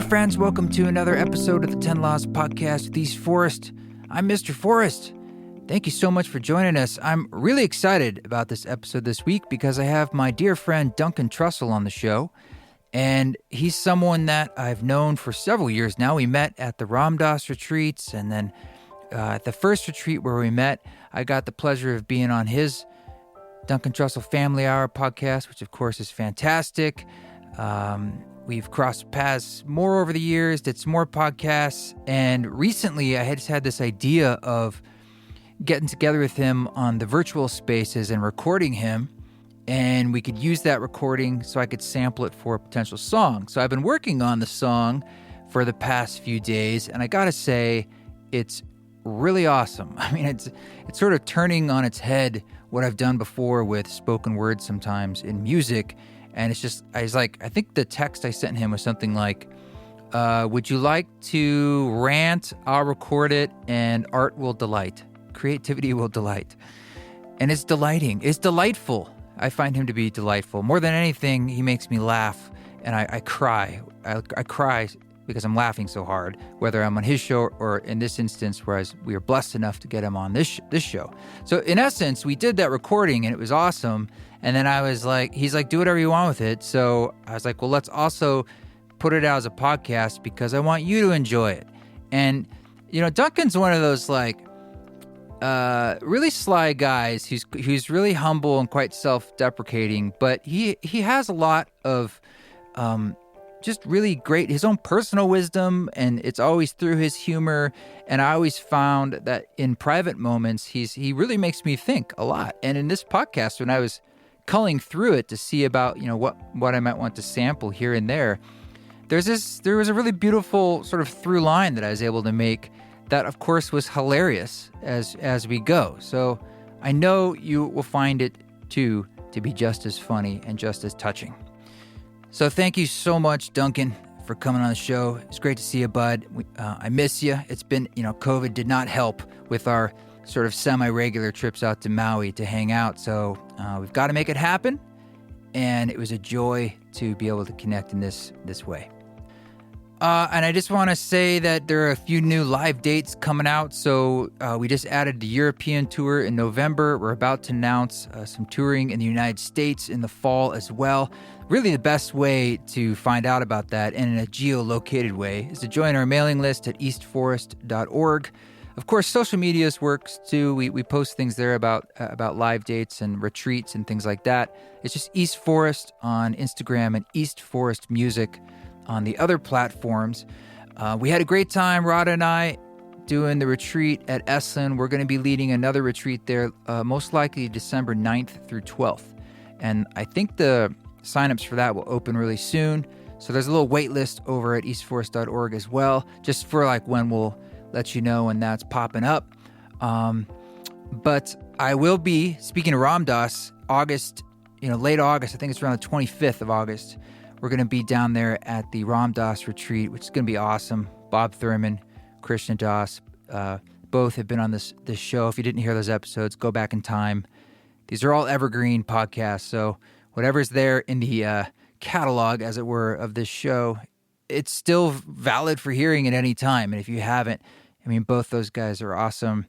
friends. Welcome to another episode of the 10 Laws Podcast with East Forest. I'm Mr. Forrest. Thank you so much for joining us. I'm really excited about this episode this week because I have my dear friend Duncan Trussell on the show. And he's someone that I've known for several years now. We met at the Ram Dass retreats, and then at the first retreat where we met, I got the pleasure of being on his Duncan Trussell Family Hour podcast, which of course is fantastic. We've crossed paths more over the years, did some more podcasts, and recently I had just had this idea of getting together with him on the virtual spaces and recording him, and we could use that recording so I could sample it for a potential song. So I've been working on the song for the past few days, and I gotta say, it's really awesome. I mean, it's sort of turning on its head what I've done before with spoken word sometimes in music. And it's just, I think the text I sent him was something like, would you like to rant? I'll record it, and art will delight. Creativity will delight. And it's delighting. It's delightful. I find him to be delightful. More than anything, he makes me laugh, and I cry. I cry because I'm laughing so hard, whether I'm on his show or in this instance, whereas we were blessed enough to get him on this show. So in essence, we did that recording, and it was awesome. And then I was like, he's like, do whatever you want with it. So I was like, well, let's also put it out as a podcast because I want you to enjoy it. And, you know, Duncan's one of those like really sly guys who's really humble and quite self-deprecating, but he has a lot of just really great, his own personal wisdom, and it's always through his humor. And I always found that in private moments, he really makes me think a lot. And in this podcast, when I was culling through it to see about, you know, what I might want to sample here and there, there was a really beautiful sort of through line that I was able to make that, of course, was hilarious as we go. So I know you will find it too to be just as funny and just as touching. So thank you so much, Duncan, for coming on the show. It's great to see you, bud. I miss you. It's been, you know, COVID did not help with our sort of semi-regular trips out to Maui to hang out. So we've got to make it happen. And it was a joy to be able to connect in this way. And I just want to say that there are a few new live dates coming out. So we just added the European tour in November. We're about to announce some touring in the United States in the fall as well. Really the best way to find out about that, and in a geolocated way, is to join our mailing list at eastforest.org. Of course, social media works too. We post things there about live dates and retreats and things like that. It's just East Forest on Instagram and East Forest Music on the other platforms. We had a great time, Rada and I, doing the retreat at Esalen. We're going to be leading another retreat there, most likely December 9th through 12th. And I think the signups for that will open really soon. So there's a little wait list over at eastforest.org as well, just for like when we'll let you know when that's popping up. But I will be, speaking of Ram Dass, August, late August, I think it's around the 25th of August, we're going to be down there at the Ram Dass retreat, which is going to be awesome. Bob Thurman, Krishna Das, both have been on this show. If you didn't hear those episodes, go back in time. These are all evergreen podcasts, so whatever's there in the catalog, as it were, of this show, it's still valid for hearing at any time. And if you haven't, I mean, both those guys are awesome.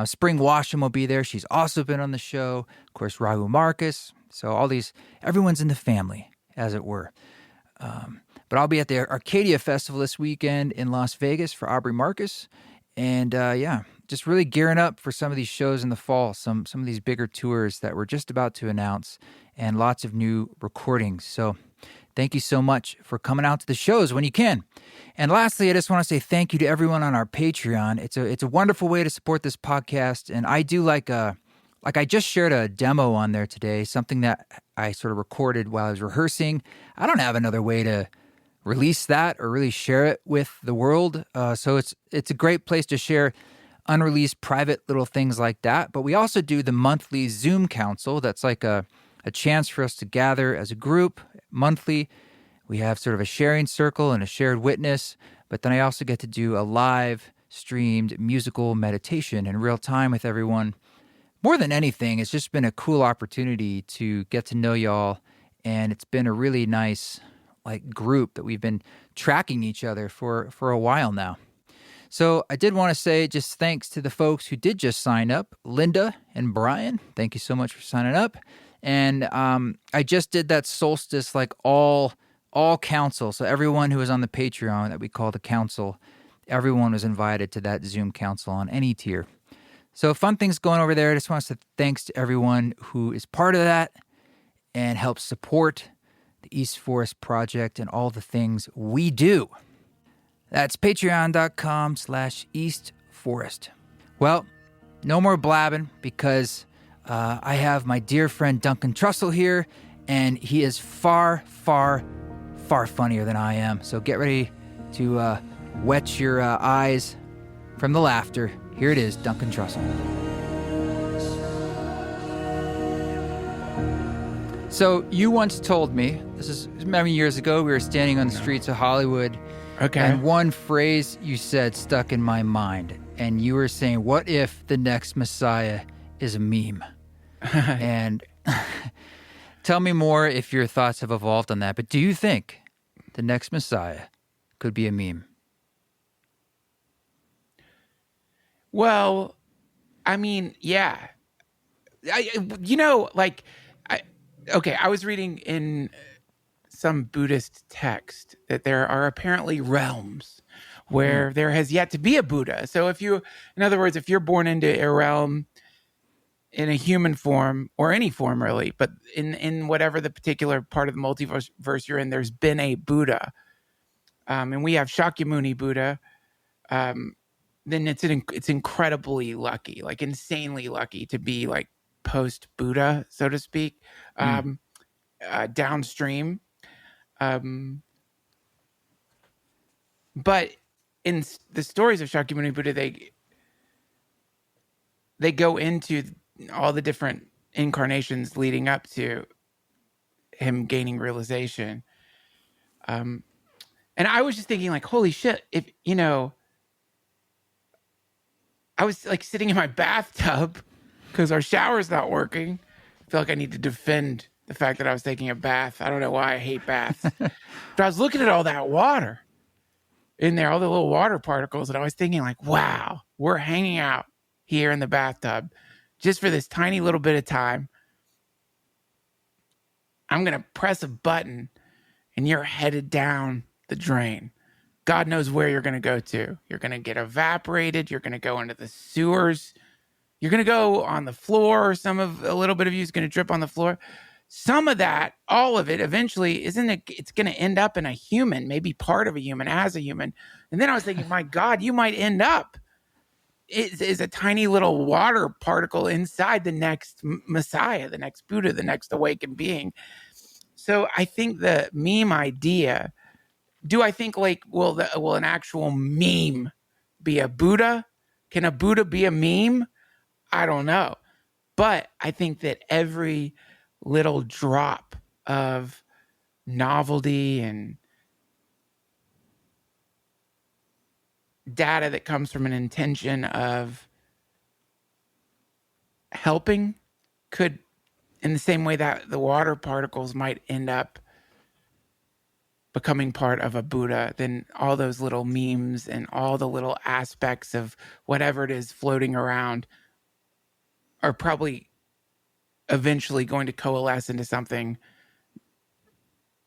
Spring Washam will be there. She's also been on the show. Of course, Rahu Marcus. So all these, everyone's in the family, as it were. But I'll be at the Arkadia Festival this weekend in Las Vegas for Aubrey Marcus. And just really gearing up for some of these shows in the fall, some of these bigger tours that we're just about to announce, and lots of new recordings. So thank you so much for coming out to the shows when you can. And lastly, I just want to say thank you to everyone on our Patreon. It's a wonderful way to support this podcast. And I do like I just shared a demo on there today, something that I sort of recorded while I was rehearsing. I don't have another way to release that or really share it with the world. So it's a great place to share unreleased private little things like that. But we also do the monthly Zoom Council. That's like a chance for us to gather as a group monthly. We have sort of a sharing circle and a shared witness, but then I also get to do a live streamed musical meditation in real time with everyone. More than anything, it's just been a cool opportunity to get to know y'all, and it's been a really nice like group that we've been tracking each other for a while now. So I did want to say just thanks to the folks who did just sign up, Linda and Brian. Thank you so much for signing up. And I just did that solstice like all council. So everyone who was on the Patreon that we call the council, everyone was invited to that Zoom council on any tier. So fun things going over there. I just want to say thanks to everyone who is part of that and helps support the East Forest Project and all the things we do. That's patreon.com/East Forest. Well, no more blabbing because I have my dear friend Duncan Trussell here, and he is far, far, far funnier than I am. So get ready to wet your eyes from the laughter. Here it is, Duncan Trussell. So you once told me, this is many years ago, we were standing on the streets of Hollywood. Okay. And one phrase you said stuck in my mind. And you were saying, what if the next Messiah is a meme? And tell me more if your thoughts have evolved on that. But do you think the next Messiah could be a meme? Well, I mean, yeah. I was reading in some Buddhist text that there are apparently realms where there has yet to be a Buddha. So in other words, if you're born into a realm in a human form or any form really, but in whatever the particular part of the multiverse you're in, there's been a Buddha. And we have Shakyamuni Buddha. Then it's incredibly lucky, like insanely lucky to be like post Buddha, so to speak, downstream. But in the stories of Shakyamuni Buddha, they go into all the different incarnations leading up to him gaining realization. And I was just thinking like, holy shit, if, I was like sitting in my bathtub because our shower's not working. I feel like I need to defend the fact that I was taking a bath. I don't know why I hate baths. But I was looking at all that water in there, all the little water particles, and I was thinking like, wow, we're hanging out here in the bathtub just for this tiny little bit of time. I'm going to press a button and you're headed down the drain. God knows where you're going to go to. You're going to get evaporated. You're going to go into the sewers. You're going to go on the floor. A little bit of you is going to drip on the floor. Some of that, all of it, eventually, it's going to end up in a human, maybe part of a human, as a human. And then I was thinking, my God, you might end up is a tiny little water particle inside the next Messiah, the next Buddha, the next awakened being. So I think the meme idea, do I think like, will an actual meme be a Buddha? Can a Buddha be a meme? I don't know. But I think that every little drop of novelty and data that comes from an intention of helping could, in the same way that the water particles might end up becoming part of a Buddha, then all those little memes and all the little aspects of whatever it is floating around are probably eventually going to coalesce into something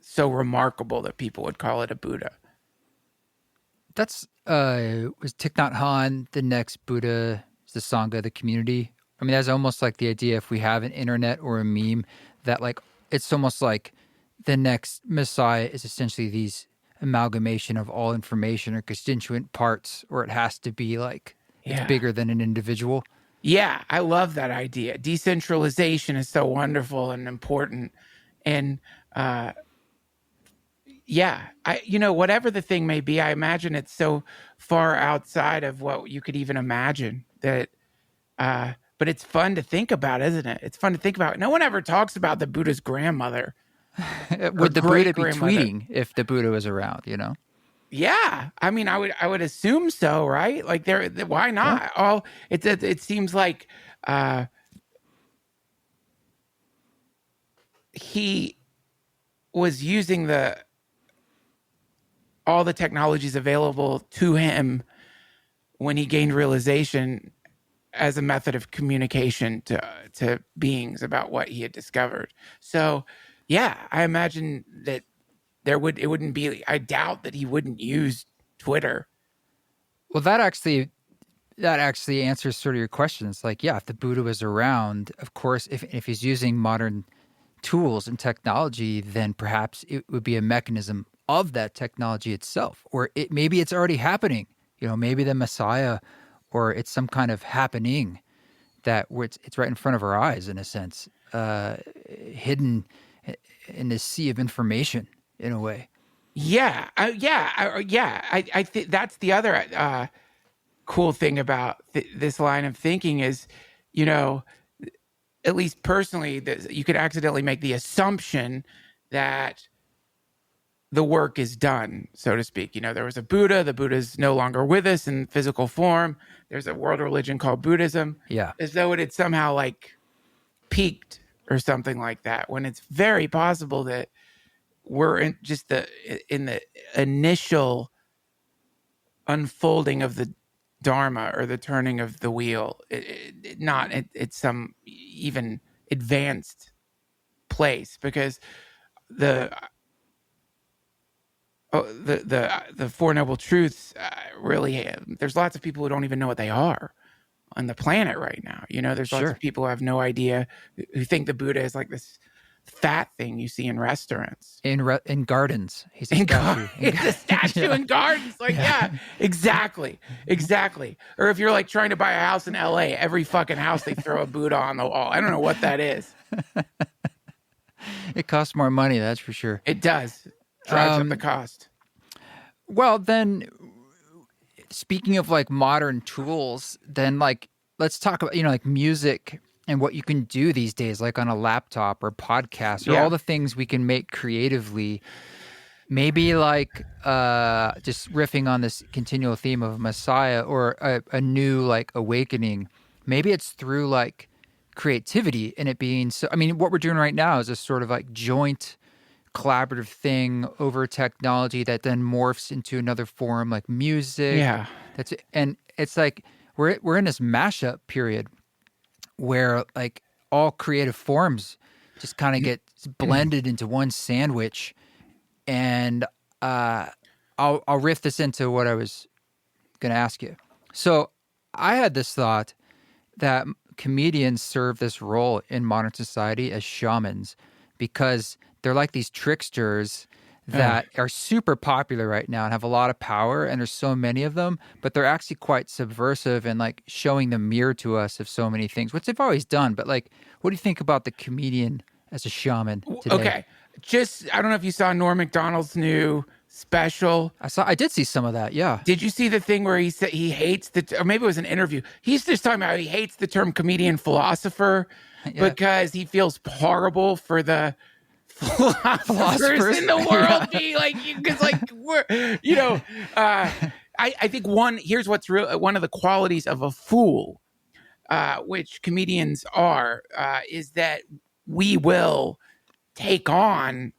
so remarkable that people would call it a Buddha. That's, was Thich Nhat Hanh the next Buddha, the Sangha, the community? I mean, that's almost like the idea if we have an internet or a meme that like, it's almost like the next Messiah is essentially these amalgamation of all information or constituent parts, or it has to be like, it's bigger than an individual. Yeah, I love that idea. Decentralization is so wonderful and important. And whatever the thing may be, I imagine it's so far outside of what you could even imagine that, but it's fun to think about, isn't it? It's fun to think about. No one ever talks about the Buddha's grandmother. Would the Buddha be tweeting if the Buddha was around, Yeah, I mean, I would assume so, right? Like, why not? Yeah. It seems like he was using the all the technologies available to him when he gained realization as a method of communication to beings about what he had discovered. So, yeah, I imagine that it wouldn't be, I doubt that he wouldn't use Twitter. Well, that actually answers sort of your question. It's like, yeah, if the Buddha was around, of course, if he's using modern tools and technology, then perhaps it would be a mechanism of that technology itself, or maybe it's already happening. Maybe the Messiah, or it's some kind of happening that where it's right in front of our eyes, in a sense, hidden in this sea of information, in a way. I think that's the other cool thing about this line of thinking is, at least personally, that you could accidentally make the assumption that the work is done, so to speak. There was a Buddha. The Buddha is no longer with us in physical form. There's a world religion called Buddhism. Yeah. As though it had somehow like peaked or something like that, when it's very possible that we're in the initial unfolding of the Dharma, or the turning of the wheel. It's some even advanced place, because the Four Noble Truths really, there's lots of people who don't even know what they are on the planet right now. There's lots of people who have no idea, who think the Buddha is like this fat thing you see in restaurants, in gardens. He's a statue in gardens. Like, yeah, exactly. Or if you're like trying to buy a house in LA, every fucking house they throw a Buddha on the wall. I don't know what that is. It costs more money, that's for sure. It does. Drives up the cost. Well, then, speaking of like modern tools, then like let's talk about like music and what you can do these days, like on a laptop or podcast, or all the things we can make creatively. Maybe like just riffing on this continual theme of Messiah, or a new like awakening. Maybe it's through like creativity, and it being so. I mean, what we're doing right now is a sort of like joint collaborative thing over technology that then morphs into another form, like music. Yeah, and it's like we're in this mashup period where like all creative forms just kind of get blended into one sandwich. And I'll riff this into what I was going to ask you. So I had this thought that comedians serve this role in modern society as shamans, because they're like these tricksters that are super popular right now and have a lot of power, and there's so many of them, but they're actually quite subversive and like showing the mirror to us of so many things, which they've always done. But like, what do you think about the comedian as a shaman today? Okay. I don't know if you saw Norm Macdonald's new special. I did see some of that. Yeah. Did you see the thing where he said he hates or maybe it was an interview. He's just talking about how he hates the term comedian philosopher because he feels horrible for the philosophers in the world be like, because like we're, I think here's what's real. One of the qualities of a fool, which comedians are, is that we will take on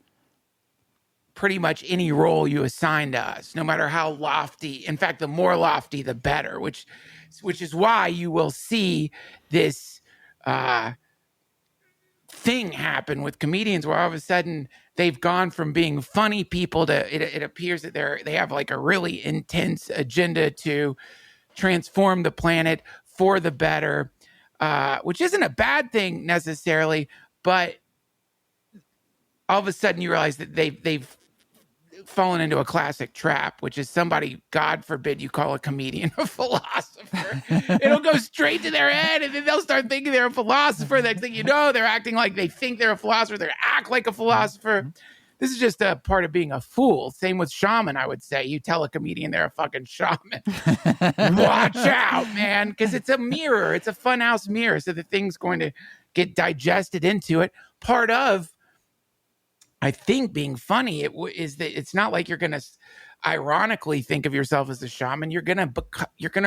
pretty much any role you assign to us, no matter how lofty. In fact, the more lofty, the better, which is why you will see this thing happen with comedians, where all of a sudden they've gone from being funny people to it appears that they have like a really intense agenda to transform the planet for the better, which isn't a bad thing necessarily, but all of a sudden you realize that they've fallen into a classic trap, which is somebody, God forbid you call a comedian a philosopher. It'll go straight to their head, and then they'll start thinking they're a philosopher. Next thing you know, they're acting like they think they're a philosopher. They act like a philosopher. This is just a part of being a fool. Same with shaman, I would say. You tell a comedian they're a fucking shaman. Watch out, man, because it's a mirror. It's a funhouse mirror, so the thing's going to get digested into it. Part of, I think, being funny is that it's not like you're going to ironically think of yourself as a shaman, you're gonna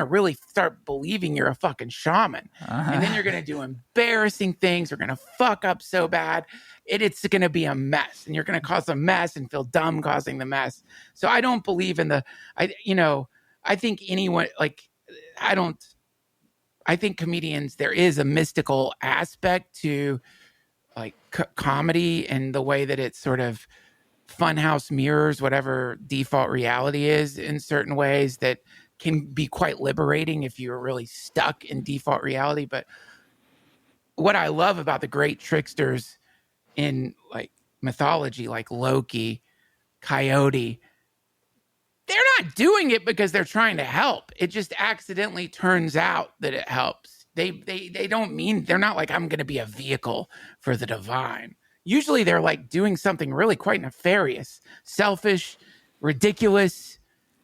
really start believing you're a fucking shaman, and then you're gonna do embarrassing things. You're gonna fuck up so bad, it's gonna be a mess, and you're gonna cause a mess and feel dumb causing the mess. So I don't believe in I think anyone I think comedians, there is a mystical aspect to like comedy and the way that it's sort of funhouse mirrors whatever default reality is in certain ways that can be quite liberating if you're really stuck in default reality. But what I love about the great tricksters in like mythology, like Loki, Coyote, they're not doing it because they're trying to help. It just accidentally turns out that it helps. They don't mean, they're not like, I'm going to be a vehicle for the divine. Usually they're like doing something really quite nefarious, selfish, ridiculous,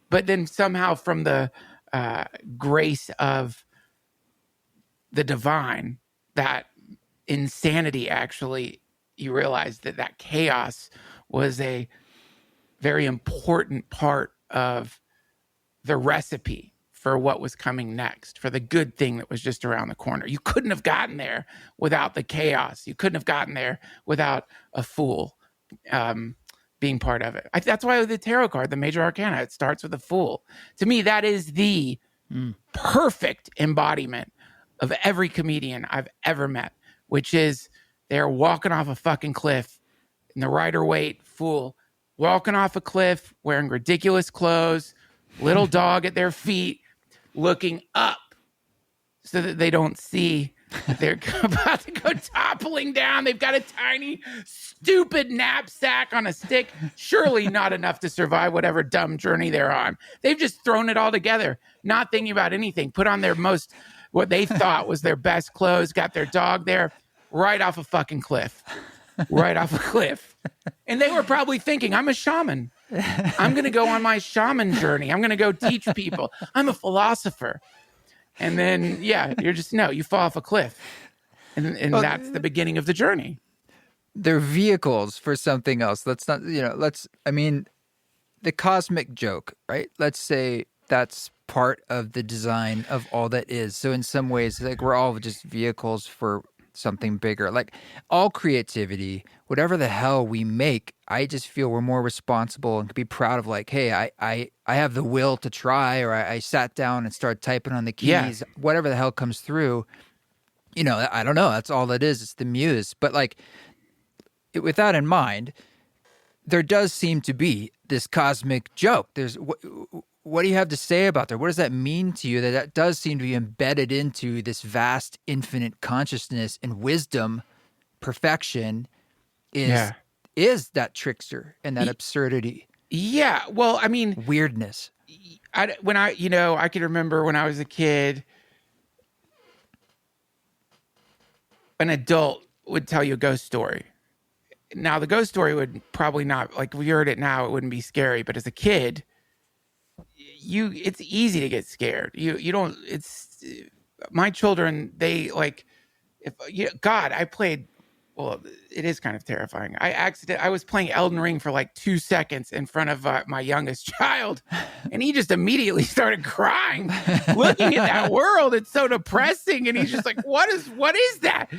but then somehow from the grace of the divine, that insanity, actually, you realize that chaos was a very important part of the recipe for what was coming next, for the good thing that was just around the corner. You couldn't have gotten there without the chaos. You couldn't have gotten there without a fool being part of it. That's why the tarot card, the major arcana, it starts with a fool. To me, that is the perfect embodiment of every comedian I've ever met, which is they're walking off a fucking cliff in the Rider-Waite fool, walking off a cliff, wearing ridiculous clothes, little dog at their feet, looking up so that they don't see that they're about to go toppling down. They've got a tiny, stupid knapsack on a stick, surely not enough to survive whatever dumb journey they're on. They've just thrown it all together, not thinking about anything, put on their what they thought was their best clothes, got their dog there, right off a fucking cliff. Right off a cliff. And they were probably thinking, I'm a shaman. I'm going to go on my shaman journey. I'm going to go teach people. I'm a philosopher. And then, you fall off a cliff. And that's the beginning of the journey. They're vehicles for something else. Let's not, the cosmic joke, right? Let's say that's part of the design of all that is. So in some ways, like we're all just vehicles for something bigger. Like all creativity, whatever the hell we make, I just feel we're more responsible and can be proud of like, hey, I have the will to try, or I sat down and started typing on the keys, whatever the hell comes through. I don't know. That's all it is. It's the muse. But like with that in mind, there does seem to be this cosmic joke. What do you have to say about that? What does that mean to you that does seem to be embedded into this vast, infinite consciousness and wisdom? Perfection is that trickster and that absurdity. Yeah. Well, I mean, weirdness. I can remember when I was a kid, an adult would tell you a ghost story. Now, the ghost story would probably not, like, if we heard it now, it wouldn't be scary. But as a kid, it's easy to get scared. My children, they like, I played, well, it is kind of terrifying. I was playing Elden Ring for like 2 seconds in front of my youngest child, and he just immediately started crying, looking at that world. It's so depressing. And he's just like, what is that?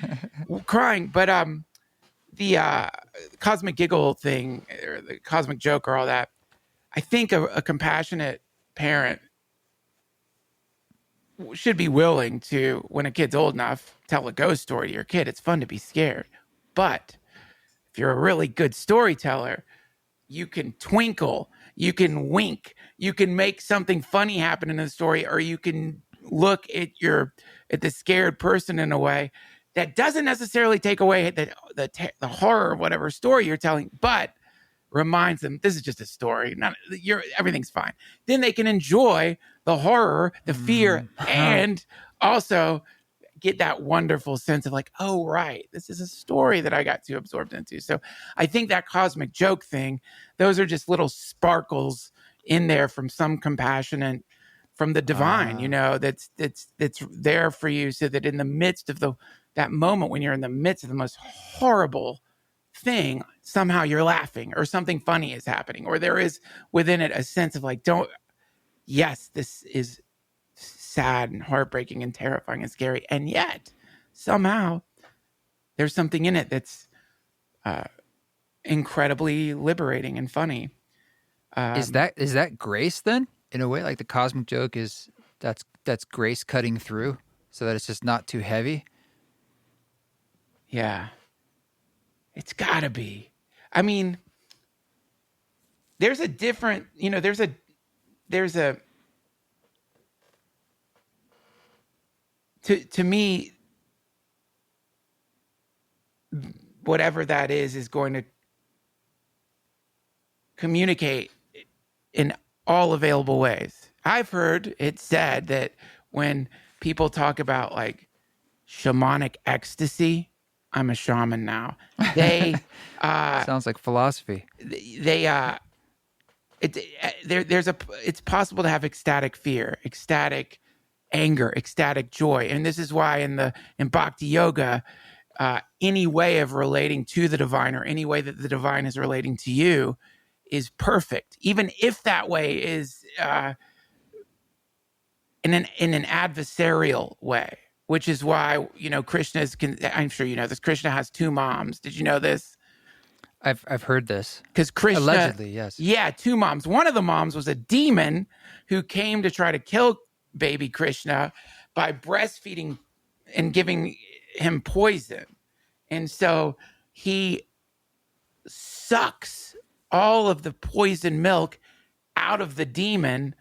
Crying. But the cosmic giggle thing, or the cosmic joke, or all that, I think a compassionate parent should be willing to, when a kid's old enough, tell a ghost story to your kid. It's fun to be scared. But if you're a really good storyteller, you can twinkle, you can wink, you can make something funny happen in a story, or you can look at the scared person in a way that doesn't necessarily take away the horror of whatever story you're telling, but reminds them this is just a story. Everything's fine. Then they can enjoy the horror, the fear, and also get that wonderful sense of like, oh, right, this is a story that I got too absorbed into. So I think that cosmic joke thing, those are just little sparkles in there from some compassionate, from the divine, that's there for you, so that in the midst of that moment, when you're in the midst of the most horrible thing, somehow you're laughing or something funny is happening, or there is within it a sense of like, yes, this is sad and heartbreaking and terrifying and scary. And yet somehow there's something in it that's incredibly liberating and funny. Is that grace then? In a way, like the cosmic joke that's grace cutting through so that it's just not too heavy. Yeah. It's gotta be. I mean, there's a different, there's a, to me, whatever that is going to communicate in all available ways. I've heard it said that when people talk about like shamanic ecstasy, I'm a shaman now. They sounds like philosophy. It's possible to have ecstatic fear, ecstatic anger, ecstatic joy, and this is why in Bhakti Yoga, any way of relating to the divine or any way that the divine is relating to you is perfect, even if that way is in an adversarial way. Which is why, I'm sure you know this, Krishna has two moms. Did you know this? I've heard this. Because Krishna... Allegedly, yes. Yeah, two moms. One of the moms was a demon who came to try to kill baby Krishna by breastfeeding and giving him poison. And so he sucks all of the poison milk out of the demon,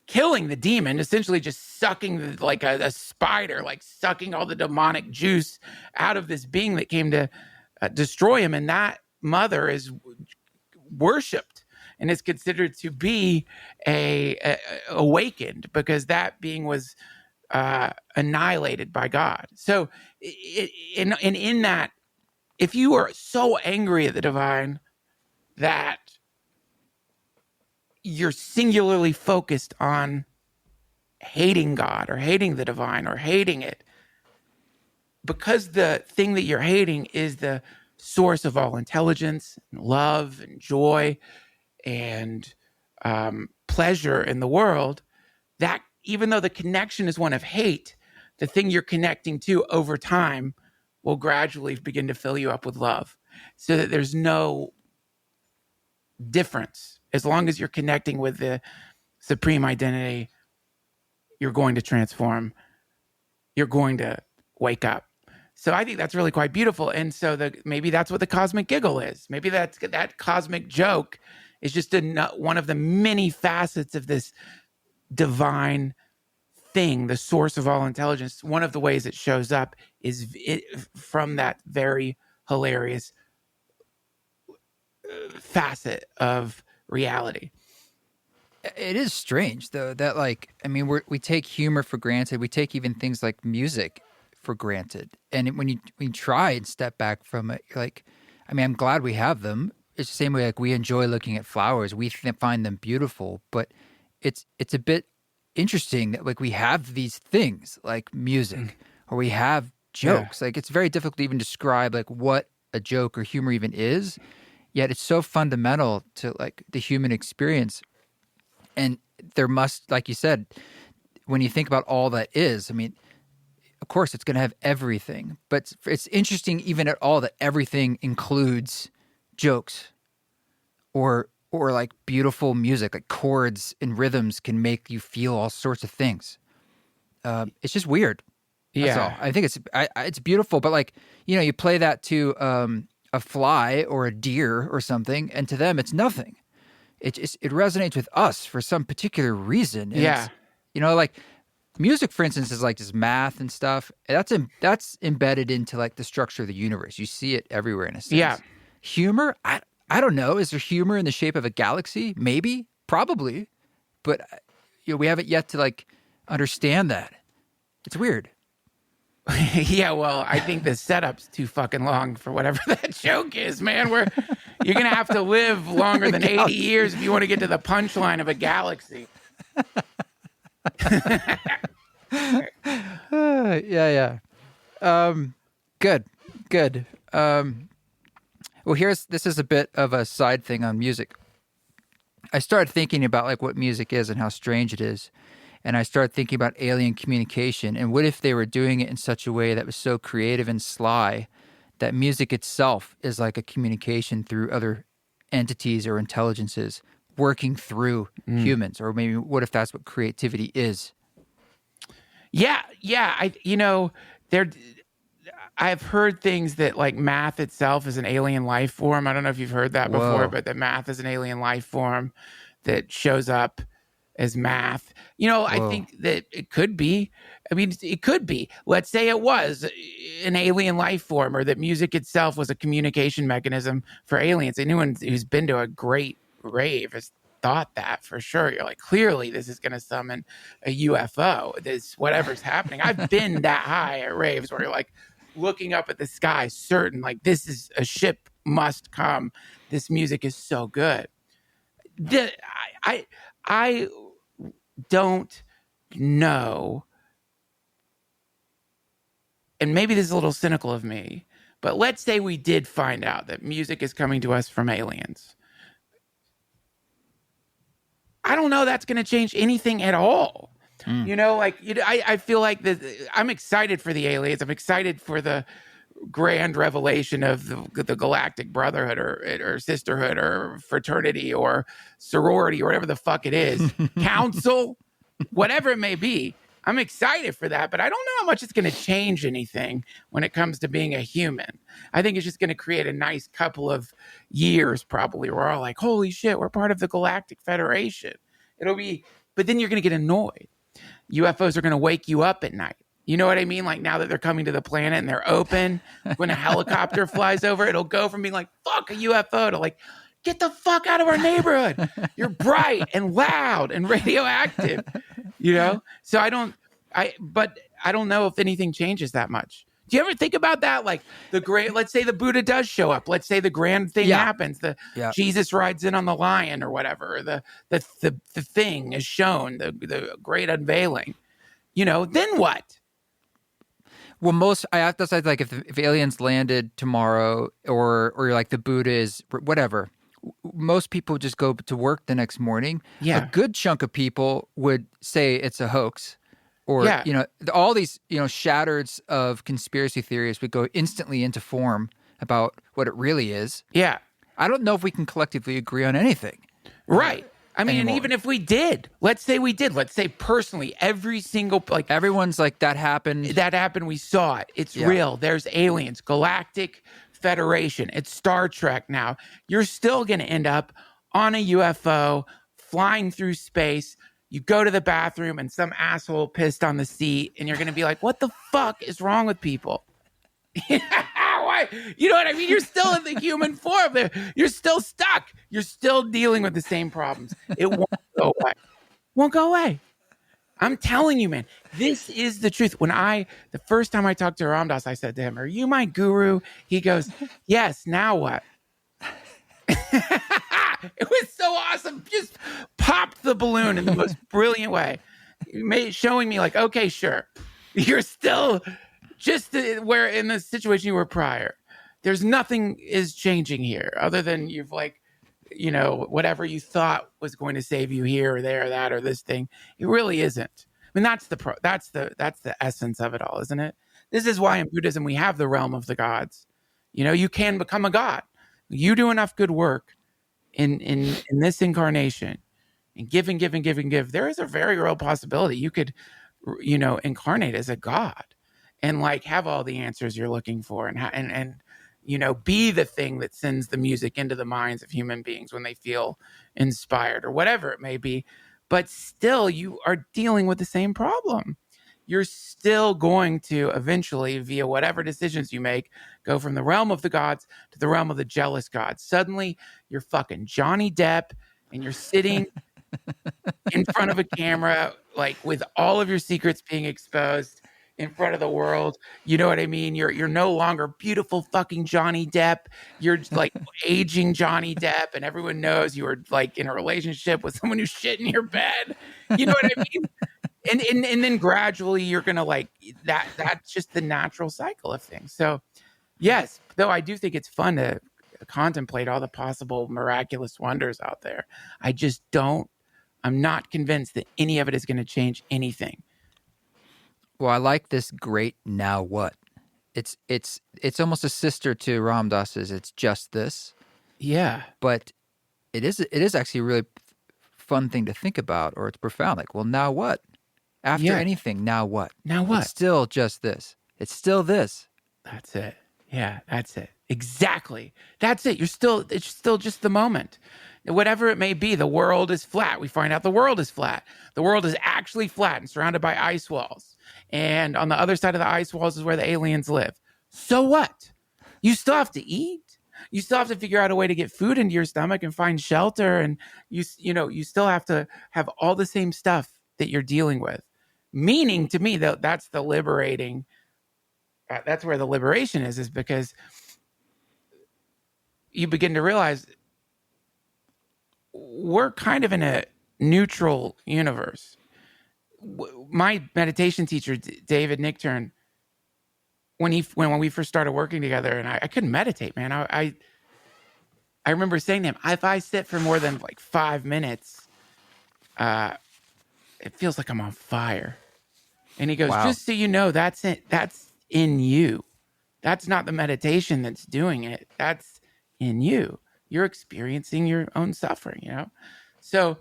killing the demon, essentially just sucking like a spider, like sucking all the demonic juice out of this being that came to destroy him. And that mother is worshipped and is considered to be awakened because that being was annihilated by God. So in that, if you are so angry at the divine that you're singularly focused on hating God or hating the divine or hating it, because the thing that you're hating is the source of all intelligence and love and joy and pleasure in the world, that even though the connection is one of hate, the thing you're connecting to over time will gradually begin to fill you up with love, so that there's no difference. As long as you're connecting with the supreme identity, you're going to transform. You're going to wake up. So I think that's really quite beautiful. And so maybe that's what the cosmic giggle is. Maybe that cosmic joke is just one of the many facets of this divine thing, the source of all intelligence. One of the ways it shows up is from that very hilarious facet of reality. It is strange though that we take humor for granted. We take even things like music for granted. And when you try and step back from it, you're like, I'm glad we have them. It's the same way like we enjoy looking at flowers. We find them beautiful, but it's a bit interesting that like we have these things like music or we have jokes. Yeah. Like it's very difficult to even describe like what a joke or humor even is. Yet it's so fundamental to like the human experience. And there must, like you said, when you think about all that is, of course it's going to have everything. But it's interesting even at all that everything includes jokes or like beautiful music, like chords and rhythms can make you feel all sorts of things. It's just weird. That's all. I think it's beautiful, but like, you play that to a fly or a deer or something, and to them it's nothing. It resonates with us for some particular reason. And like music, for instance, is like just math and stuff. That's embedded into like the structure of the universe. You see it everywhere in a sense. Yeah. Humor, I don't know. Is there humor in the shape of a galaxy? Maybe, probably, but we haven't yet to like understand that. It's weird. Yeah, well, I think the setup's too fucking long for whatever that joke is, man. You're going to have to live longer than 80 years if you want to get to the punchline of a galaxy. Yeah. Good. Well, this is a bit of a side thing on music. I started thinking about like what music is and how strange it is. And I started thinking about alien communication and what if they were doing it in such a way that was so creative and sly that music itself is like a communication through other entities or intelligences working through humans, or maybe what if that's what creativity is? Yeah. I've heard things that like math itself is an alien life form. I don't know if you've heard that before, but that math is an alien life form that shows up as math. I think that it could be. I mean, it could be. Let's say it was an alien life form, or that music itself was a communication mechanism for aliens. Anyone who's been to a great rave has thought that for sure. You're like, clearly this is going to summon a UFO. This whatever's happening. I've been that high at raves where you're like looking up at the sky, certain like this is a ship must come. This music is so good. I don't know, and maybe this is a little cynical of me, but let's say we did find out that music is coming to us from aliens. I don't know that's going to change anything at all. I feel like I'm excited for the aliens. I'm excited for the grand revelation of the galactic brotherhood or sisterhood or fraternity or sorority or whatever the fuck it is, council, whatever it may be. I'm excited for that, but I don't know how much it's going to change anything when it comes to being a human. I think it's just going to create a nice couple of years probably where we're all like, holy shit, we're part of the Galactic Federation. But then you're going to get annoyed. UFOs are going to wake you up at night. You know what I mean? Like now that they're coming to the planet and they're open, when a helicopter flies over, it'll go from being like, fuck a UFO to like, get the fuck out of our neighborhood. You're bright and loud and radioactive, So I don't know if anything changes that much. Do you ever think about that? Like let's say the Buddha does show up. Let's say the grand thing happens. Jesus rides in on the lion or whatever. The thing is shown, the great unveiling. Then what? Well, I have to say, like, if aliens landed tomorrow, or like the Buddha is whatever, most people just go to work the next morning. Yeah. A good chunk of people would say it's a hoax, or all these shattereds of conspiracy theories would go instantly into form about what it really is. Yeah. I don't know if we can collectively agree on anything. Right. I mean, anymore. And even if we did, let's say personally, every single, like everyone's like, that happened, we saw it. It's real. There's aliens, Galactic Federation. It's Star Trek now. You're still going to end up on a UFO flying through space. You go to the bathroom and some asshole pissed on the seat and you're going to be like, what the fuck is wrong with people? Why? You know what I mean? You're still in the human form there. You're still stuck. You're still dealing with the same problems. It won't go away. Won't go away. I'm telling you, man, this is the truth. The first time I talked to Ram Dass, I said to him, are you my guru? He goes, yes, now what? It was so awesome. Just popped the balloon in the most brilliant way. Showing me like, okay, sure. You're still just where in the situation you were prior. There's nothing is changing here other than you've like, whatever you thought was going to save you here or there or that or this thing. It really isn't. I mean, that's the essence of it all, isn't it? This is why in Buddhism we have the realm of the gods. You can become a god. You do enough good work in this incarnation and give and give and give and give. There is a very real possibility you could, incarnate as a god and like have all the answers you're looking for and be the thing that sends the music into the minds of human beings when they feel inspired or whatever it may be. But still, you are dealing with the same problem. You're still going to eventually, via whatever decisions you make, go from the realm of the gods to the realm of the jealous gods. Suddenly, you're fucking Johnny Depp and you're sitting in front of a camera, like with all of your secrets being exposed in front of the world. You know what I mean? You're no longer beautiful fucking Johnny Depp. You're like aging Johnny Depp, and everyone knows you were like in a relationship with someone who's shit in your bed. You know what I mean? And then gradually you're gonna like that's just the natural cycle of things. So yes, though I do think it's fun to contemplate all the possible miraculous wonders out there. I'm not convinced that any of it is going to change anything. Well, I like this great now what. It's almost a sister to Ram Dass's It's Just This. Yeah. But it is actually a really fun thing to think about, or it's profound. Like, well, now what? After anything, now what? Now what? It's still just this. It's still this. That's it. Yeah, that's it. Exactly. That's it. It's still just the moment. Whatever it may be, the world is flat. We find out the world is flat. The world is actually flat and surrounded by ice walls. And on the other side of the ice walls is where the aliens live. So what? You still have to eat. You still have to figure out a way to get food into your stomach and find shelter. And you still have to have all the same stuff that you're dealing with. Meaning to me, that's the liberating. That's where the liberation is because you begin to realize we're kind of in a neutral universe. My meditation teacher, David Nickturn, when we first started working together, and I couldn't meditate, man. I remember saying to him, if I sit for more than like 5 minutes, it feels like I'm on fire. And he goes, wow. Just so you know, that's it. That's in you. That's not the meditation that's doing it. That's in you. You're experiencing your own suffering, you know? So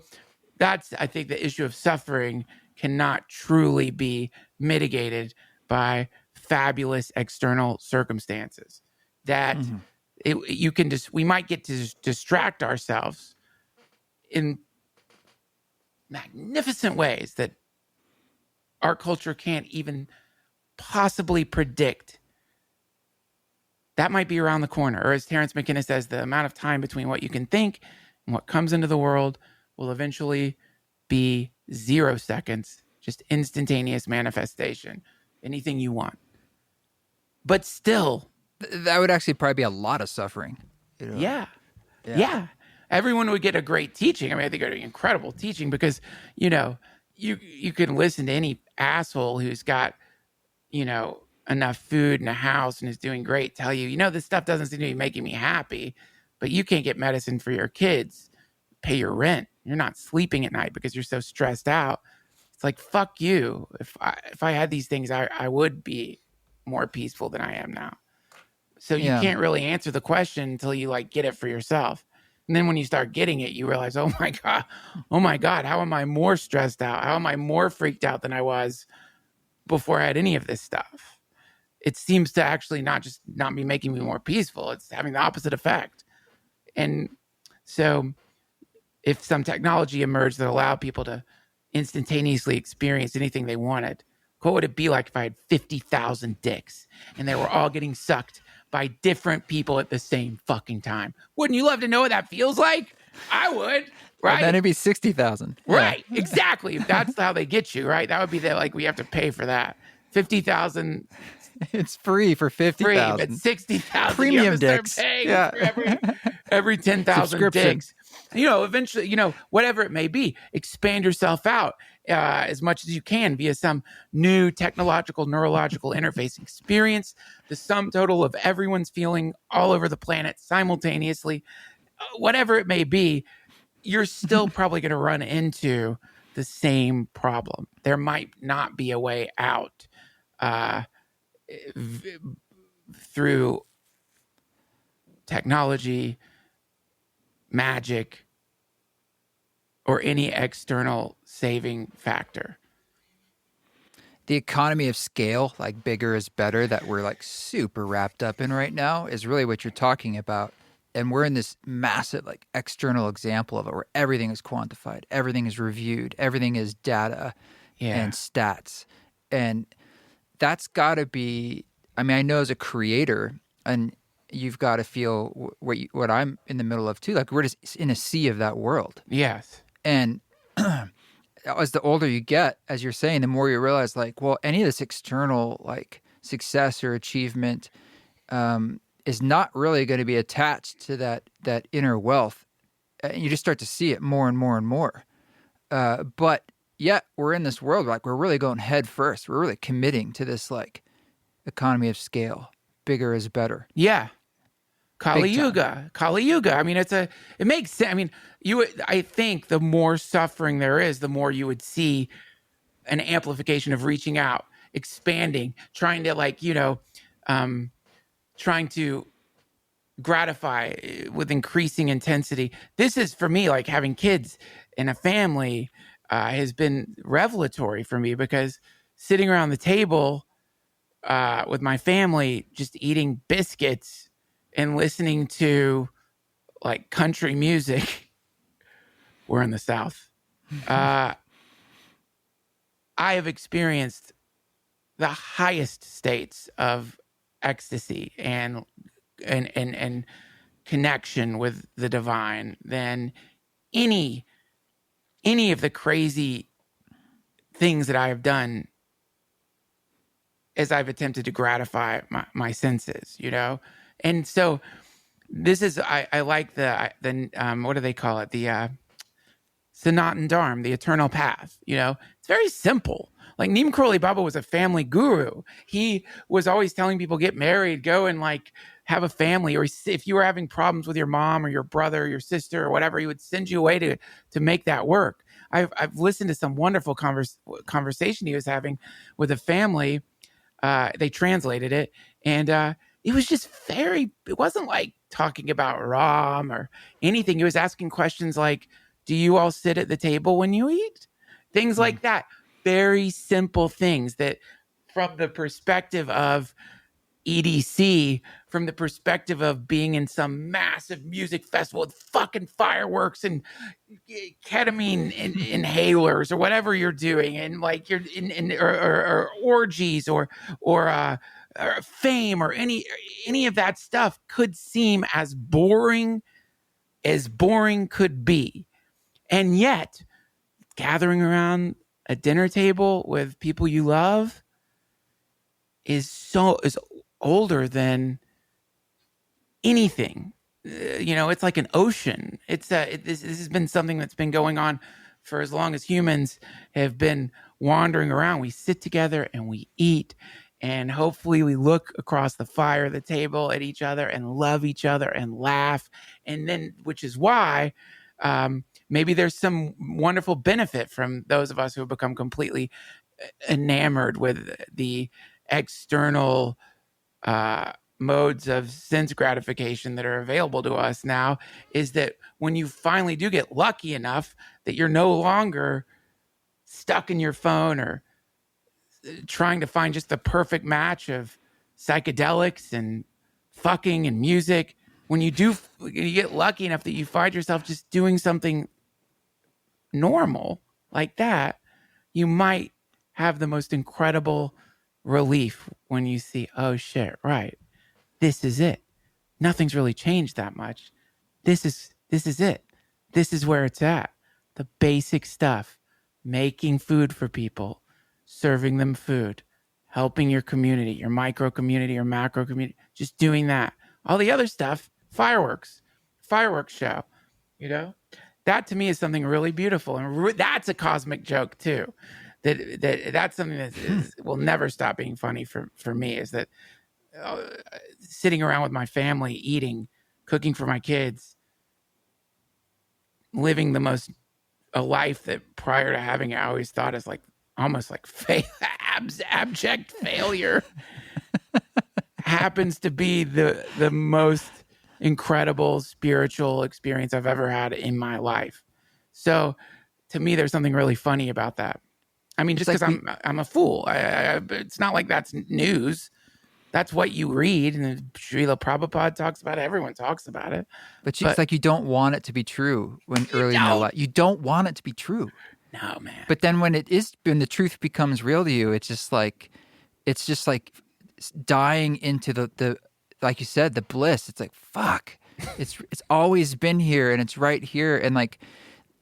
that's, I think, the issue of suffering cannot truly be mitigated by fabulous external circumstances. That we might get to distract ourselves in magnificent ways that our culture can't even possibly predict. That might be around the corner. Or as Terence McKenna says, the amount of time between what you can think and what comes into the world will eventually be 0 seconds, just instantaneous manifestation, anything you want. But still. That would actually probably be a lot of suffering. You know? Yeah. Everyone would get a great teaching. I mean, I think it would be incredible teaching because, you can listen to any asshole who's got, enough food and a house and is doing great tell you, this stuff doesn't seem to be making me happy, but you can't get medicine for your kids, pay your rent. You're not sleeping at night because you're so stressed out. It's like, fuck you. If I had these things, I would be more peaceful than I am now. So you can't really answer the question until you get it for yourself. And then when you start getting it, you realize, oh my God, how am I more stressed out? How am I more freaked out than I was before I had any of this stuff? It seems to actually not be making me more peaceful. It's having the opposite effect. And so if some technology emerged that allowed people to instantaneously experience anything they wanted, what would it be like if I had 50,000 dicks and they were all getting sucked by different people at the same fucking time? Wouldn't you love to know what that feels like? I would, right? And then it'd be 60,000. Right, exactly. If that's how they get you, right? That would be we have to pay for that. 50,000. It's free for 50,000. Free, but 60,000 premium dicks. Yeah, for every 10,000 dicks. Eventually, whatever it may be, expand yourself out as much as you can via some new technological, neurological interface. Experience the sum total of everyone's feeling all over the planet simultaneously. Whatever it may be, you're still probably going to run into the same problem. There might not be a way out through technology, magic, or any external saving factor. The economy of scale, like bigger is better, that we're super wrapped up in right now, is really what you're talking about. And we're in this massive external example of it where everything is quantified, everything is reviewed, everything is data and stats. And that's got to be, I know as a creator, and you've got to feel what I'm in the middle of too. We're just in a sea of that world. Yes. And as the older you get, as you're saying, the more you realize any of this external success or achievement is not really going to be attached to that inner wealth. And you just start to see it more and more and more. But yet we're in this world we're really going head first. We're really committing to this economy of scale. Bigger is better. Yeah. Kali Big time. Yuga. Kali Yuga. I mean, it makes sense. I mean, I think the more suffering there is, the more you would see an amplification of reaching out, expanding, trying to trying to gratify with increasing intensity. This is for me, like having kids and a family has been revelatory for me, because sitting around the table with my family, just eating biscuits and listening to like country music. We're in the South. I have experienced the highest states of ecstasy and connection with the divine than any of the crazy things that I have done as I've attempted to gratify my senses, And so this is, I like the what do they call it? The Sanatan Dharma, the eternal path. It's very simple. Like Neem Karoli Baba was a family guru. He was always telling people, get married, go and like have a family. Or if you were having problems with your mom or your brother or your sister or whatever, he would send you away to make that work. I've listened to some wonderful conversation he was having with a family. They translated it, and it was just it wasn't like talking about Ram or anything. He was asking questions like, do you all sit at the table when you eat? Things like that. Very simple things that from the perspective of EDC, from the perspective of being in some massive music festival with fucking fireworks and ketamine inhalers or whatever you're doing, and like you're or orgies or fame or any of that stuff could seem as boring could be. And yet, gathering around a dinner table with people you love is older than anything. It's like an ocean. This has been something that's been going on for as long as humans have been wandering around. We sit together and we eat, and hopefully we look across the fire of the table at each other and love each other and laugh. And then, which is why maybe there's some wonderful benefit from those of us who have become completely enamored with the external modes of sense gratification that are available to us now, is that when you finally do get lucky enough that you're no longer stuck in your phone or trying to find just the perfect match of psychedelics and fucking and music, when you get lucky enough that you find yourself just doing something normal like that, you might have the most incredible relief when you see, oh shit, right, this is it. Nothing's really changed that much. This is it. This is where it's at. The basic stuff, making food for people, serving them food, helping your community, your micro community, your macro community, just doing that. All the other stuff, fireworks show, that to me is something really beautiful. And that's a cosmic joke too. That's something that will never stop being funny for me, is that sitting around with my family, eating, cooking for my kids, living a life that prior to having it, I always thought is like almost like abject failure, happens to be the most incredible spiritual experience I've ever had in my life. So to me, there's something really funny about that. I mean, just because I'm a fool. It's not like that's news. That's what you read, and Srila Prabhupada talks about it. Everyone talks about it. But it's like you don't want it to be true early in your life. You don't want it to be true. No, man. But then when the truth becomes real to you, it's just like dying into the like you said, the bliss. It's like, fuck. It's always been here, and it's right here, and like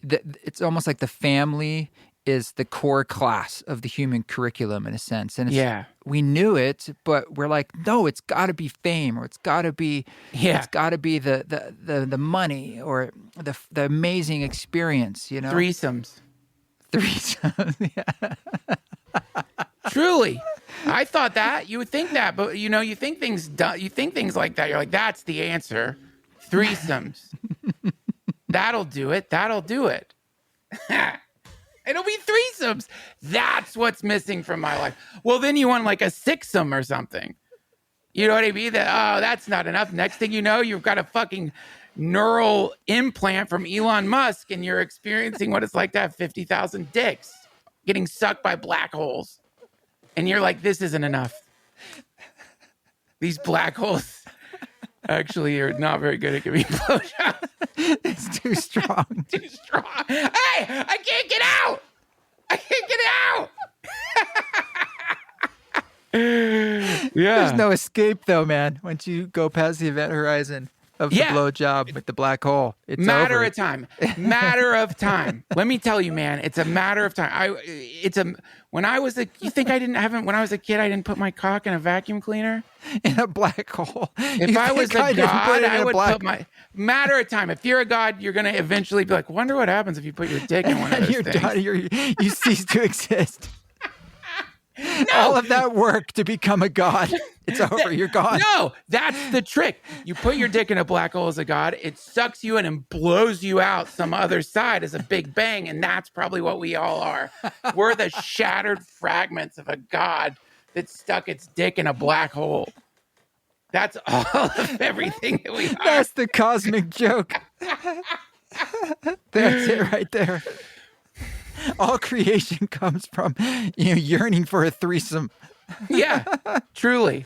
it's almost like the family is the core class of the human curriculum in a sense. And we knew it, but we're like, no, it's got to be fame, or it's got to be the money, or the amazing experience, Threesomes. Yeah. Truly. I thought that. You would think that, but you think things like that. You're like, that's the answer. Threesomes. That'll do it. That'll do it. It'll be threesomes. That's what's missing from my life. Well, then you want like a sixsome or something. You know what I mean? That's not enough. Next thing you know, you've got a fucking neural implant from Elon Musk and you're experiencing what it's like to have 50,000 dicks getting sucked by black holes. And you're like, this isn't enough. These black holes actually are not very good at giving blowjobs. It's too strong. Too strong. Hey, I can't get out. I can't get out. Yeah. There's no escape though, man. Once you go past the event horizon of the blowjob with the black hole, it's matter over. of time. Matter of time. Let me tell you, man, it's a matter of time. When I was a kid, I didn't put my cock in a vacuum cleaner? In a black hole. If I was a god, I would put my matter of time. If you're a god, you're gonna eventually be like, wonder what happens if you put your dick in one of those things. You cease to exist. No. All of that work to become a god. It's over. You're gone. No, that's the trick. You put your dick in a black hole as a god, it sucks you in and blows you out some other side as a big bang, and that's probably what we all are. We're the shattered fragments of a god that stuck its dick in a black hole. That's all of everything that we are. That's the cosmic joke. That's it right there. All creation comes from yearning for a threesome. Yeah, truly.